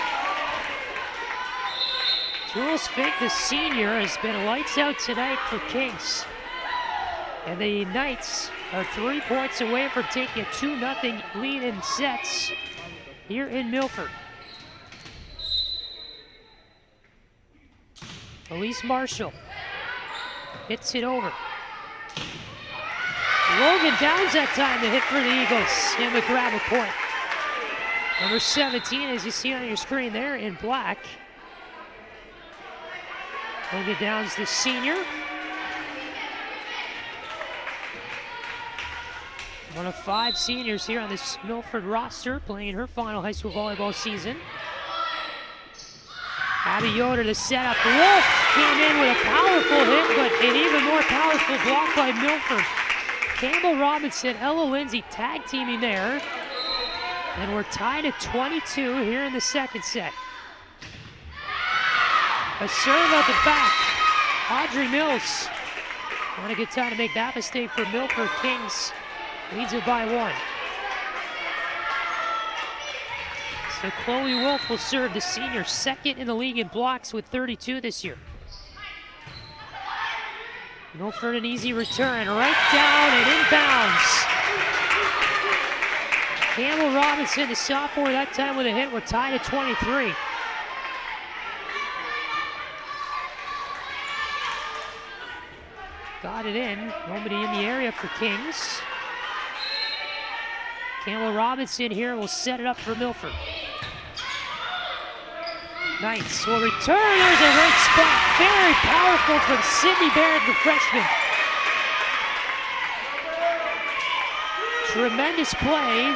Jules Fink, the senior, has been lights out tonight for Kings. And the Knights are 3 points away from taking a 2-0 lead in sets here in Milford. Elise Marshall hits it over. Logan Downs that time to hit for the Eagles. And the grab a point. Number 17, as you see on your screen there in black. Logan Downs, the senior. One of 5 seniors here on this Milford roster playing in her final high school volleyball season. Abby Yoder, the setup. Wolf came in with a powerful hit, but an even more powerful block by Milford. Campbell Robinson, Ella Lindsay tag teaming there. And we're tied at 22 here in the second set. A serve at the back. Audrey Mills. Not a good time to make that mistake for Milford. Kings leads it by 1. So Chloe Wolf will serve, the senior, second in the league in blocks with 32 this year. Milford an easy return, right down and inbounds. Campbell Robinson, the sophomore, that time with a hit. We're tied at 23. Got it in. Nobody in the area for Kings. Campbell Robinson here will set it up for Milford. Knights will return. There's a right spot. Very powerful from Sydney Barrett, the freshman. Tremendous play.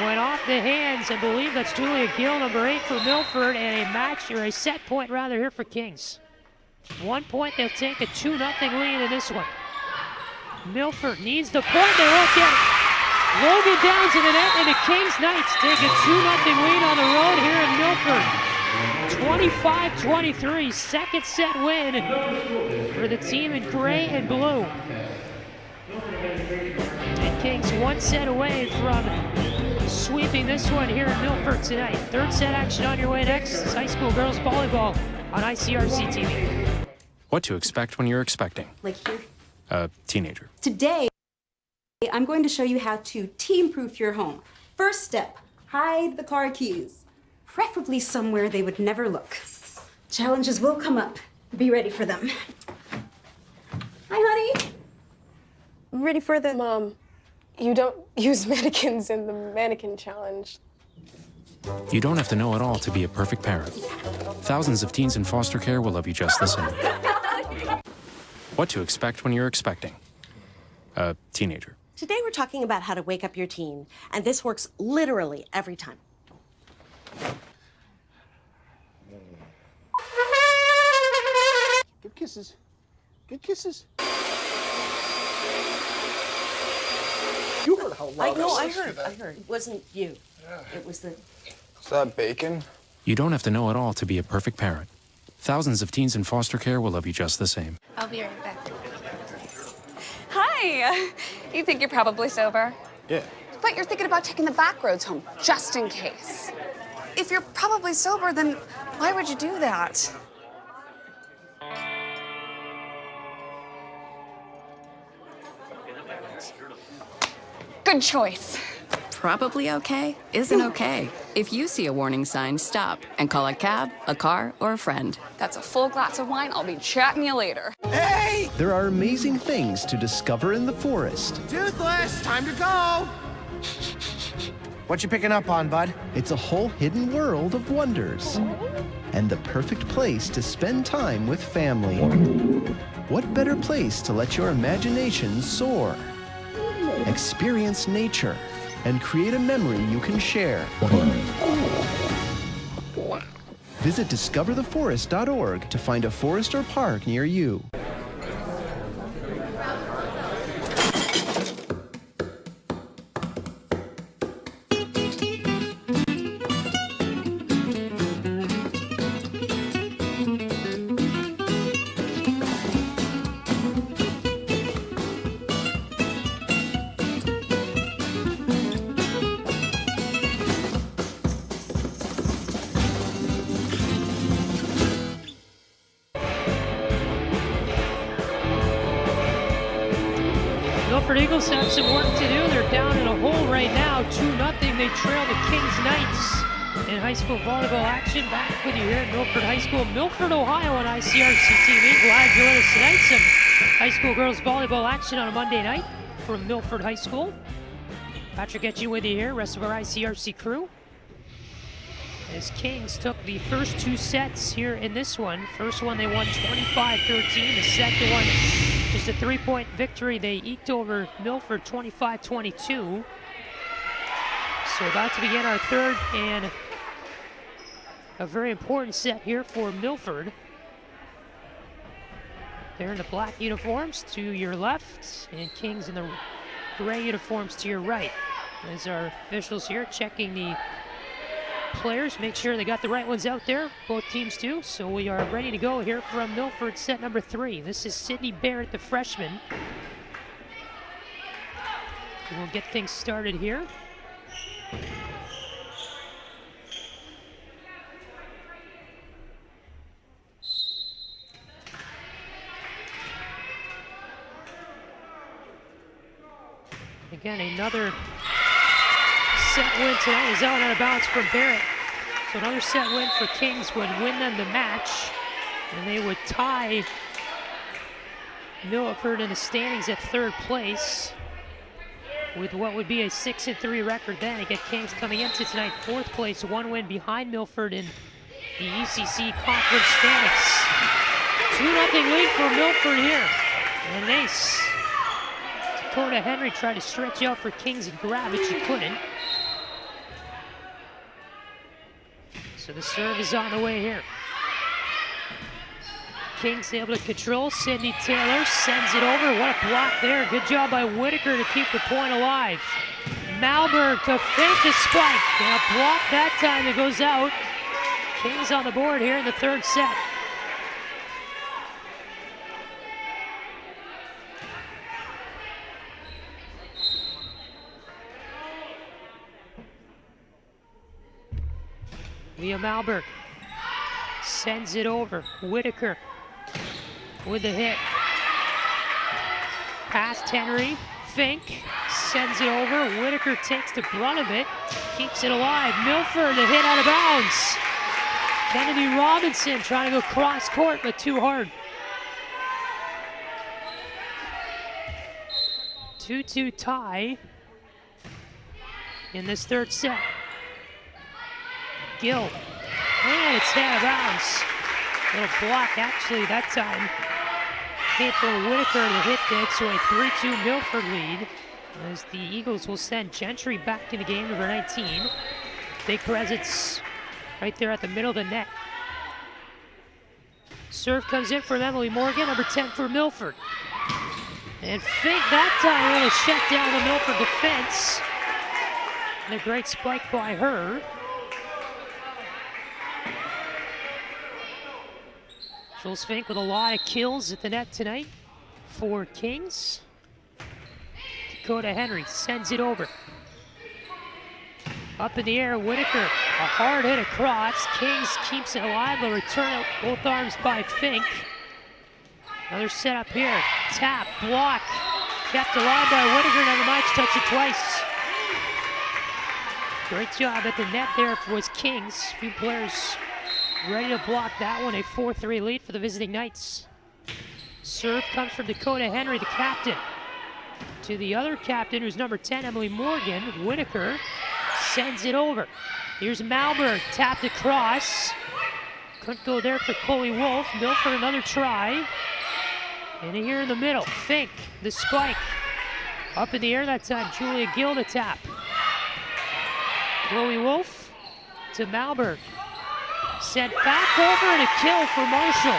Went off the hands. I believe that's Julia Gill, number 8 for Milford, and a match, or a set point rather, here for Kings. 1 point, they'll take a 2-0 lead in this one. Milford needs the point, they won't get it. Logan down to the net, and the Kings Knights take a 2-0 lead on the road here in Milford. 25-23, second set win for the team in gray and blue. And Kings 1 set away from sweeping this one here in Milford tonight. Third set action on your way next. It's high school girls volleyball on ICRC-TV. What to expect when you're expecting. Like here. A teenager. Today, I'm going to show you how to team-proof your home. First step, hide the car keys. Preferably somewhere they would never look. Challenges will come up. Be ready for them. Hi, honey. Ready for the... Mom, you don't use mannequins in the mannequin challenge. You don't have to know it all to be a perfect parent. Thousands of teens in foster care will love you just the same. What to expect when you're expecting. A teenager. Today we're talking about how to wake up your teen, and this works literally every time. Good kisses. Good kisses. You heard how loud I heard. It wasn't you. Yeah. It was the... Is that bacon? You don't have to know it all to be a perfect parent. Thousands of teens in foster care will love you just the same. I'll be right back. Hi. You think you're probably sober? Yeah. But you're thinking about taking the back roads home, just in case. If you're probably sober, then why would you do that? Good choice. Probably okay isn't okay. If you see a warning sign, stop and call a cab, a car, or a friend. That's a full glass of wine. I'll be chatting you later. Hey! There are amazing things to discover in the forest. Toothless, time to go! What you picking up on, bud? It's a whole hidden world of wonders. And the perfect place to spend time with family. What better place to let your imagination soar? Experience nature and create a memory you can share. Visit discovertheforest.org to find a forest or park near you. Milford Eagles have some work to do. They're down in a hole right now, 2-0. They trail the Kings Knights in high school volleyball action. Back with you here at Milford High School, Milford, Ohio on ICRC-TV. Glad you're with us tonight. Some high school girls volleyball action on a Monday night from Milford High School. Patrick Etchie with you here, rest of our ICRC crew. As Kings took the first 2 sets here in this one. First one they won 25-13. The second one, just a 3-point victory. They eked over Milford 25-22. So about to begin our third and a very important set here for Milford. They're in the black uniforms to your left, and Kings in the gray uniforms to your right. As our officials here checking the players, make sure they got the right ones out there, both teams do. So we are ready to go here from Milford, set number 3. This is Sydney Barrett, the freshman. We'll get things started here. Again, another set win tonight is out of bounds from Barrett. So another set win for Kings would win them the match, and they would tie Milford in the standings at 3rd place with what would be a 6-3 record then. Again, Kings coming into tonight 4th place, 1 win behind Milford in the ECC Conference standings. 2-0 lead for Milford here. And an ace. Dakota Henry tried to stretch out for Kings and grab it, she couldn't. So the serve is on the way here. Kings able to control. Cindy Taylor sends it over. What a block there. Good job by Whitaker to keep the point alive. Malberg to fake the spike. And a block that time that goes out. Kings on the board here in the 3rd set. Leah Malberg sends it over. Whitaker with the hit. Past Henry. Fink sends it over. Whitaker takes the brunt of it. Keeps it alive. Milford, the hit out of bounds. Kennedy Robinson trying to go cross court, but too hard. 2-2 tie in this 3rd set. Gill, and it's out of bounds. Little block actually that time. Hit for Whitaker, the hit there, so a 3-2 Milford lead as the Eagles will send Gentry back in the game, number 19. Big presence right there at the middle of the net. Serve comes in from Emily Morgan, number 10 for Milford. And Fink that time able to shut down the Milford defense. And a great spike by her. Jules Fink with a lot of kills at the net tonight for Kings. Dakota Henry sends it over. Up in the air, Whitaker, a hard hit across. Kings keeps it alive, they'll return it both arms by Fink. Another setup here, tap, block, kept alive by Whitaker, never mind, touch it twice. Great job at the net there was Kings. A few players ready to block that one, a 4-3 lead for the visiting Knights. Serve comes from Dakota Henry, the captain. To the other captain, who's number 10, Emily Morgan. Whitaker sends it over. Here's Malberg, tapped across. Couldn't go there for Chloe Wolf. Milford another try. And here in the middle, Fink, the spike. Up in the air that time, Julia Gill to tap. Chloe Wolf to Malberg. Sent back over and a kill for Marshall.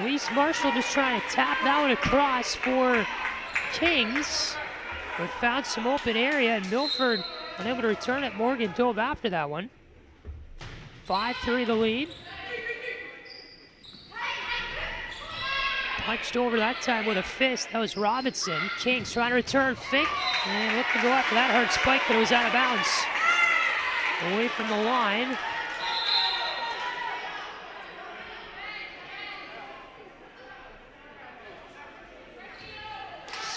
Elise Marshall just trying to tap that one across for Kings, but found some open area, and Milford unable to return it. Morgan dove after that one. 5-3 the lead. Punched over that time with a fist. That was Robinson. Kings trying to return. Fink, and looked to go after that hard spike, but it was out of bounds. Away from the line.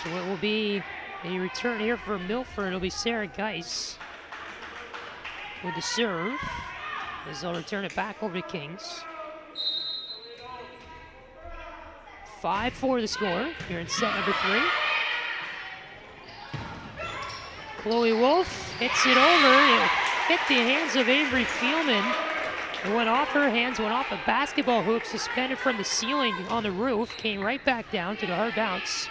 So it will be a return here for Milford. It'll be Sarah Geis with the serve, as they'll return it back over to Kings. 5-4 the score here in set number 3. Chloe Wolf hits it over. It hit the hands of Avery Fielman. It went off her hands, went off a basketball hoop suspended from the ceiling on the roof, came right back down to the hard bounce.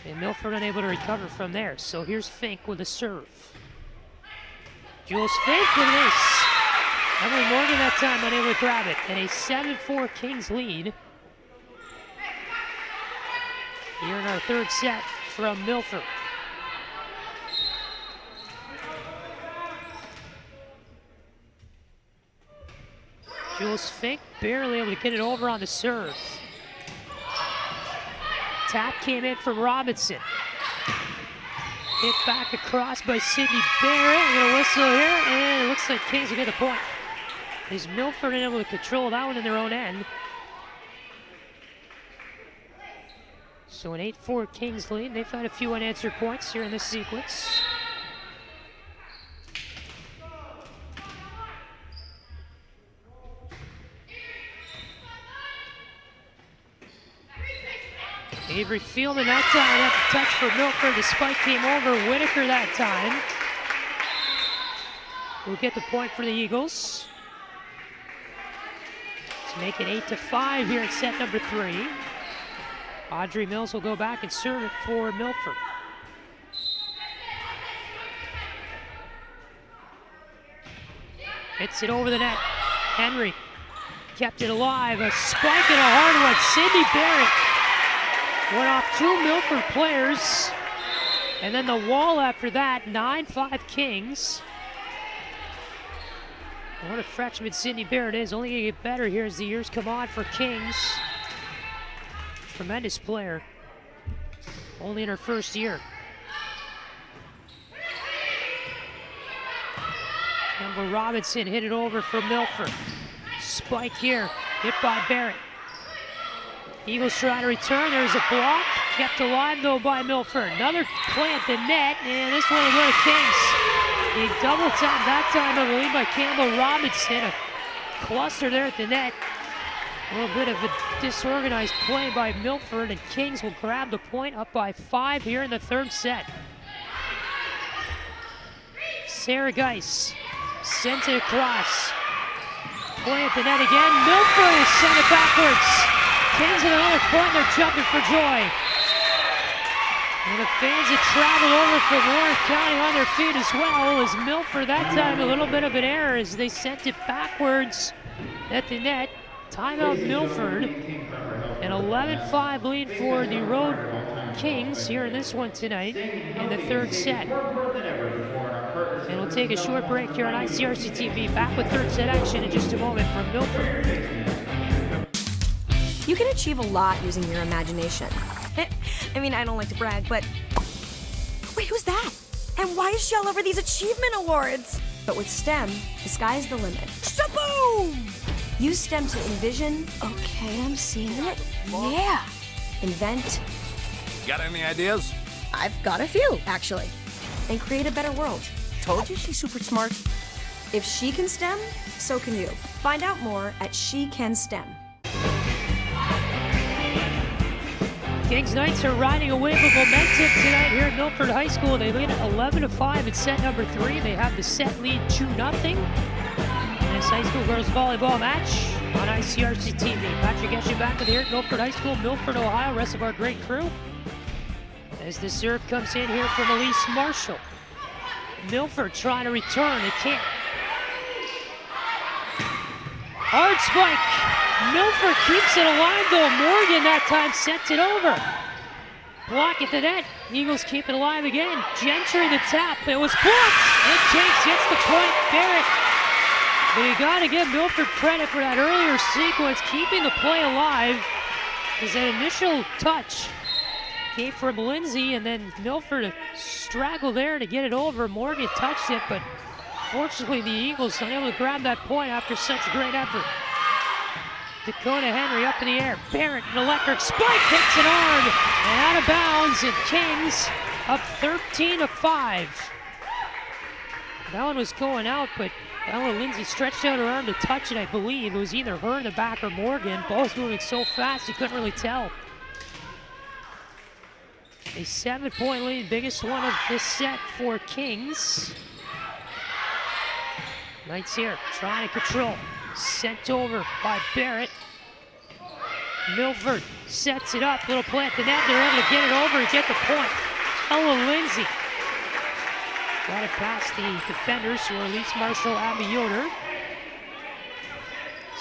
And Milford unable to recover from there. So here's Fink with a serve. Jules Fink with an ace. Emily Morgan that time unable to grab it. And a 7-4 Kings lead. Here in our 3rd set from Milford. Jules Fink barely able to get it over on the serve. Tap came in from Robinson. Hit back across by Sydney Barrett. A little whistle here, and it looks like Kings will get the point. Is Milford able to control that one in their own end? So an 8-4 Kings lead. They've had a few unanswered points here in this sequence. Avery Fieldman that time had the touch for Milford. The spike came over Whitaker that time. We'll get the point for the Eagles. To make it 8-5 here in set number 3. Audrey Mills will go back and serve it for Milford. Hits it over the net. Henry kept it alive. A spike and a hard one. Sydney Barrett went off 2 Milford players. And then the wall after that, 9-5 Kings. What a freshman Sydney Barrett is. Only gonna get better here as the years come on for Kings. Tremendous player. Only in her first year. Campbell Robinson hit it over for Milford. Spike here, hit by Barrett. Eagles trying to return, there's a block. Kept alive though by Milford. Another play at the net, and this one will go to Kings. A double tap that time, I believe, by Campbell Robinson. A cluster there at the net. A little bit of a disorganized play by Milford, and Kings will grab the point up by 5 here in the third set. Sarah Geis sent it across. Play at the net again. Milford has sent it backwards. Kings with another point, they're jumping for joy. And the fans that traveled over from Warren County on their feet as well, as Milford that time a little bit of an error as they sent it backwards at the net. Timeout Milford. An 11-5 lead for the road Kings here in this one tonight in the third set. And we'll take a short break here on ICRC-TV. Back with third set action in just a moment from Milford. You can achieve a lot using your imagination. I mean, I don't like to brag, but... Wait, who's that? And why is she all over these achievement awards? But with STEM, the sky's the limit. Shaboom! Use STEM to envision... Okay, I'm seeing it. Yeah! Invent... Got any ideas? I've got a few, actually. And create a better world. Told you she's super smart. If she can STEM, so can you. Find out more at SheCanSTEM. Kings Knights are riding a wave of momentum tonight here at Milford High School. They lead 11-5 in set number 3. They have the set lead 2-0. This high school girls volleyball match on ICRC-TV. Patrick Escher back with here at Milford High School, Milford, Ohio. Rest of our great crew. As the serve comes in here from Elise Marshall. Milford trying to return. They can't. Hard spike. Milford keeps it alive though. Morgan that time sent it over. Block at the net. Eagles keep it alive again. Gentry the tap. It was blocked. And Jakes gets the point. Barrett. But you got to give Milford credit for that earlier sequence, keeping the play alive. Because that initial touch came from Lindsay, and then Milford straggled there to get it over. Morgan touched it, but fortunately the Eagles unable to grab that point after such a great effort. Dakota Henry up in the air. Barrett, an electric spike, hits it hard and out of bounds, and Kings up 13-5. That one was going out, but Ella Lindsay stretched out her arm to touch it. I believe it was either her in the back or Morgan. Both moving so fast you couldn't really tell. A 7-point lead, biggest one of this set for Kings. Knights here, trying to control. Sent over by Barrett. Milford sets it up, little play at the net. They're able to get it over and get the point. Ella Lindsay got it past the defenders, who are Elise Marshall, Abby Yoder.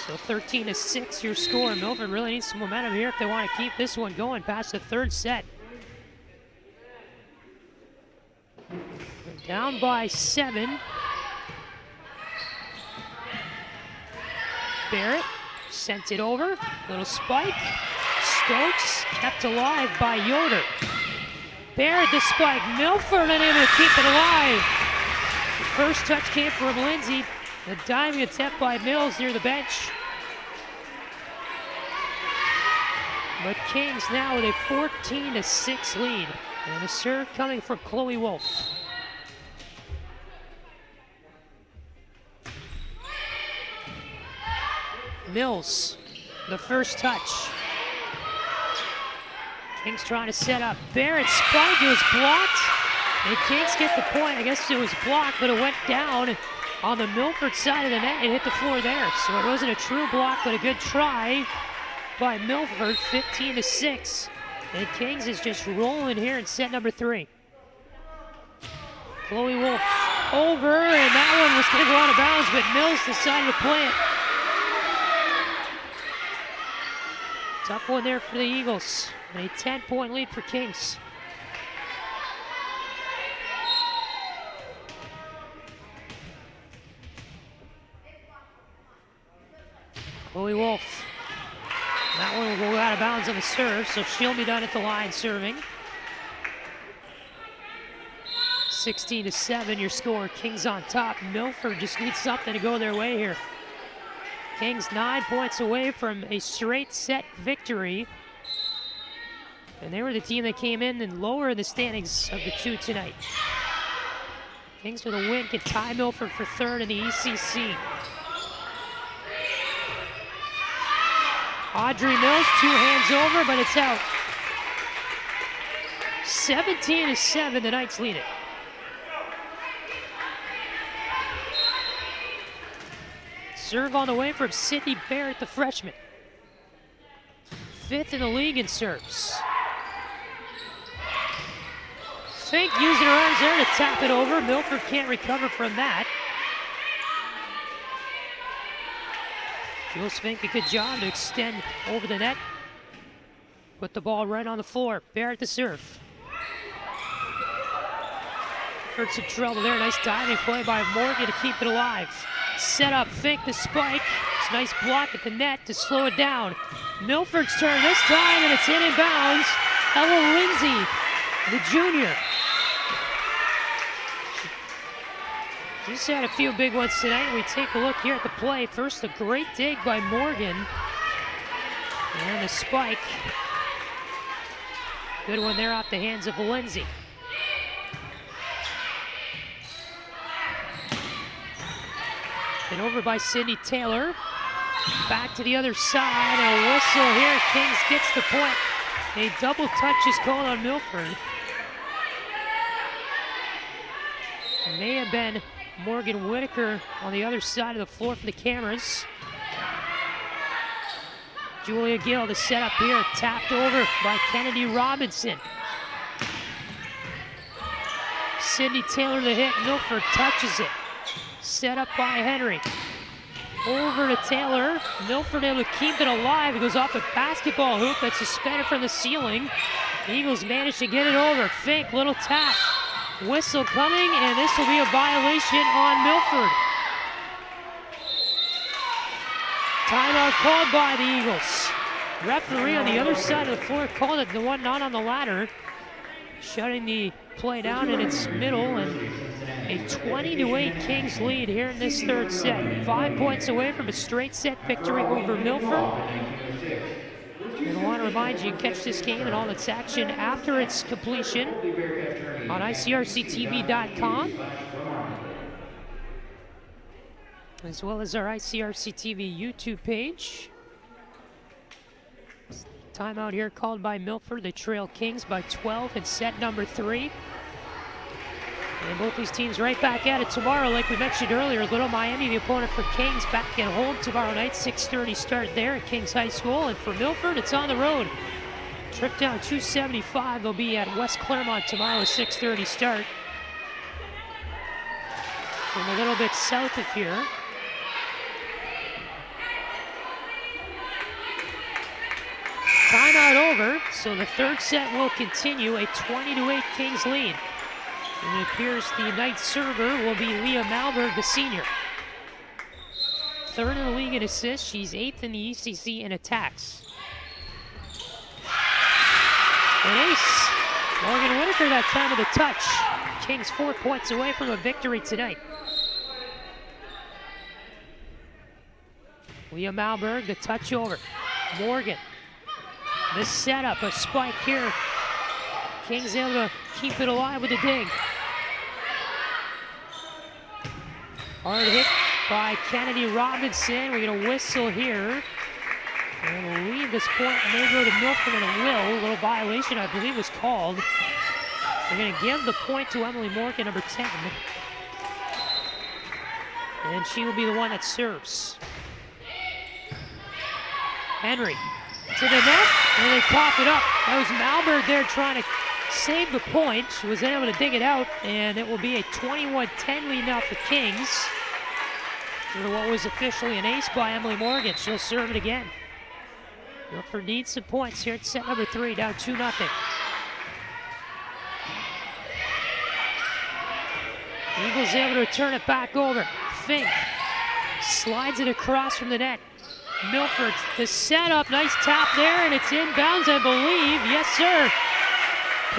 So 13-6 your score. Milford really needs some momentum here if they want to keep this one going past the third set. They're down by 7. Barrett sent it over, little spike, Stokes kept alive by Yoder. Barrett the spike. Milford unable to keep it alive. First touch came from Lindsay. The diving attempt by Mills near the bench. But Kings now with a 14-6 lead. And a serve coming from Chloe Wolf. Mills, the first touch. Kings trying to set up. Barrett spike, it was blocked. And Kings get the point. I guess it was blocked, but it went down on the Milford side of the net and hit the floor there. So it wasn't a true block, but a good try by Milford, 15-6. And Kings is just rolling here in set number 3. Chloe Wolf over, and that one was going to go out of bounds, but Mills decided to play it. Tough one there for the Eagles. A 10-point lead for Kings. Chloe Wolf. That one will go out of bounds on the serve, so she'll be done at the line serving. 16-7 your score. Kings on top. Milford just needs something to go their way here. Kings 9 points away from a straight set victory. And they were the team that came in and lower in the standings of the two tonight. Kings with a win can tie Milford for third in the ECC. Audrey Mills, 2 hands over, but it's out. 17-7, the Knights lead it. Serve on the way from Sydney Barrett, the freshman. 5th in the league in serves. Fink using her arms there to tap it over. Milford can't recover from that. Jules Fink, a good job to extend over the net. Put the ball right on the floor. Barrett to serve. Heard some trouble there. Nice diving play by Morgan to keep it alive. Set up, Fink the spike. It's a nice block at the net to slow it down. Milford's turn this time, and it's in bounds. Ella Lindsay, the junior. Just had a few big ones tonight. We take a look here at the play. First, a great dig by Morgan. And the spike. Good one there off the hands of Lindsay. And over by Sydney Taylor. Back to the other side. A whistle here. Kings gets the point. A double touch is called on Milford. It may have been Morgan Whitaker on the other side of the floor for the cameras. Julia Gill to set up here, tapped over by Kennedy Robinson. Sydney Taylor the hit, Milford touches it. Set up by Henry. Over to Taylor. Milford able to keep it alive. It goes off a basketball hoop that's suspended from the ceiling. The Eagles managed to get it over. Fink, little tap. Whistle coming, and this will be a violation on Milford. Timeout called by the Eagles. Referee on the other side of the floor called it the one not on the ladder, shutting the play down in its middle, and a 20-8 Kings lead here in this third set. 5 points away from a straight set victory over Milford. And I want to remind you, catch this game and all its action after its completion on ICRC-TV.com, as well as our ICRC-TV YouTube page. Timeout here called by Milford. They trail Kings by 12 in set number 3. And both these teams right back at it tomorrow, like we mentioned earlier. Little Miami, the opponent for Kings, back at home tomorrow night. 6:30 start there at Kings High School. And for Milford, it's on the road. Trip down 275. They'll be at West Claremont tomorrow, 6:30 start. From a little bit south of here. Timeout over, so the third set will continue. A 20-8 Kings lead. And it appears the Knights server will be Leah Malberg, the senior. 3rd in the league in assists. She's 8th in the ECC in attacks. An ace. Morgan Whitaker that time with a touch. Kings 4 points away from a victory tonight. Leah Malberg, the touch over. Morgan. The setup, a spike here. Kings able to keep it alive with a dig. Hard hit by Kennedy Robinson. We're going to whistle here. And we'll leave this point. May go to Milford, and it will. A little violation, I believe, was called. We're going to give the point to Emily Morgan, number 10. And she will be the one that serves. Henry to the net, and they cough it up. That was Malberg there trying to save the point. She was able to dig it out, and it will be a 21-10 lead now for Kings. For what was officially an ace by Emily Morgan. She'll serve it again. Milford needs some points here at set number 3, down 2-0. Eagles able to turn it back over. Fink slides it across from the net. Milford, the setup, nice tap there, and it's inbounds, I believe. Yes, sir.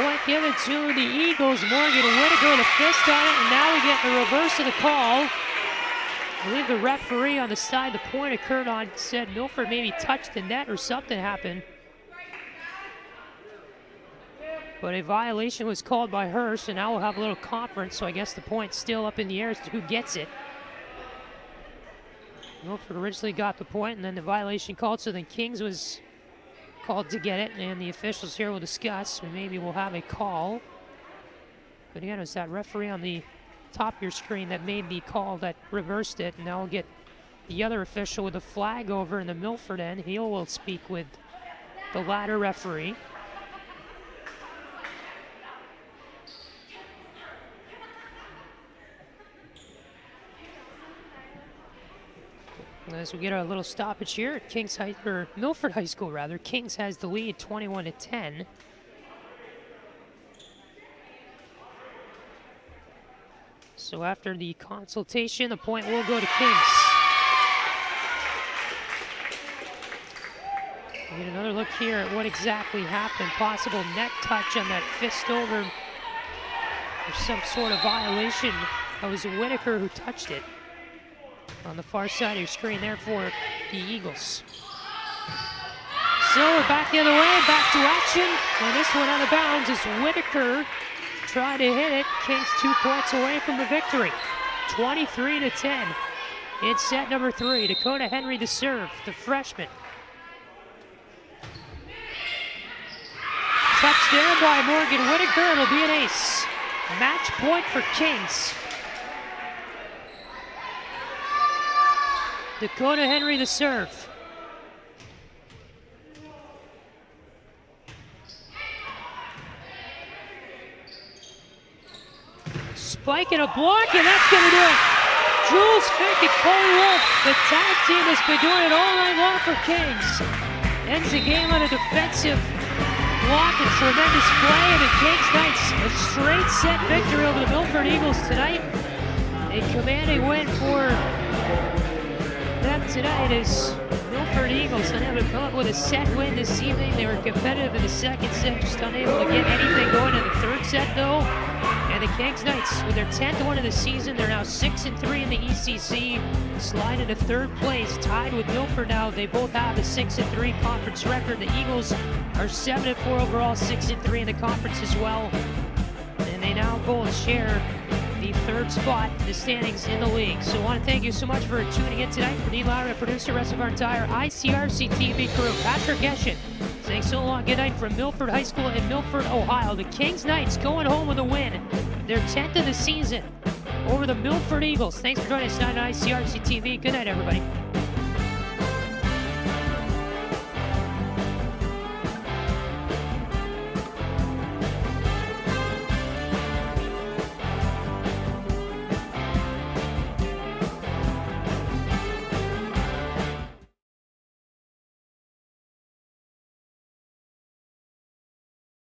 Point given to the Eagles. Morgan Whitaker with a fist on it, and now we get the reverse of the call. I believe the referee on the side the point occurred on said Milford maybe touched the net or something happened. But a violation was called by her, so now we'll have a little conference, so I guess the point's still up in the air as to who gets it. Milford originally got the point, and then the violation called, so then Kings was called to get it, and the officials here will discuss, and maybe we'll have a call. But again, it was that referee on the top of your screen that made the call that reversed it, and now we'll get the other official with the flag over in the Milford end. He will speak with the latter referee. As we get our little stoppage here at Milford High School rather, Kings has the lead 21-10. So after the consultation, the point will go to Kings. We get another look here at what exactly happened. Possible net touch on that fist over. There's some sort of violation. That was Whitaker who touched it. On the far side of your screen there for the Eagles. So we're back the other way, back to action. And this one out of bounds as Whitaker tried to hit it. Kings 2 points away from the victory. 23-10. In set number 3, Dakota Henry to serve, the freshman. Touched there by Morgan Whitaker, it'll be an ace. Match point for Kings. Dakota Henry to serve. Spike and a block, and that's going to do it. Jules Fink and Chloe Wolf, the tag team has been doing it all night long for Kings. Ends the game on a defensive block and tremendous play, and the Kings Knights a straight set victory over the Milford Eagles tonight. A commanding win for them tonight as Milford Eagles unable to come up with a set win this evening. They were competitive in the second set, just unable to get anything going in the third set though. And the Kings Knights, with their 10th win of the season, they're now 6-3 in the ECC, slide into third place, tied with Milford now. They both have a 6-3 conference record. The Eagles are 7-4 overall, 6-3 in the conference as well. And they now both share the third spot in the standings in the league. So I want to thank you so much for tuning in tonight. For Dean Lowry, the producer, the rest of our entire ICRC-TV crew, Patrick Eshin saying so long. Good night from Milford High School in Milford, Ohio. The Kings Knights going home with a win. Their 10th of the season over the Milford Eagles. Thanks for joining us tonight on ICRC-TV. Good night, everybody.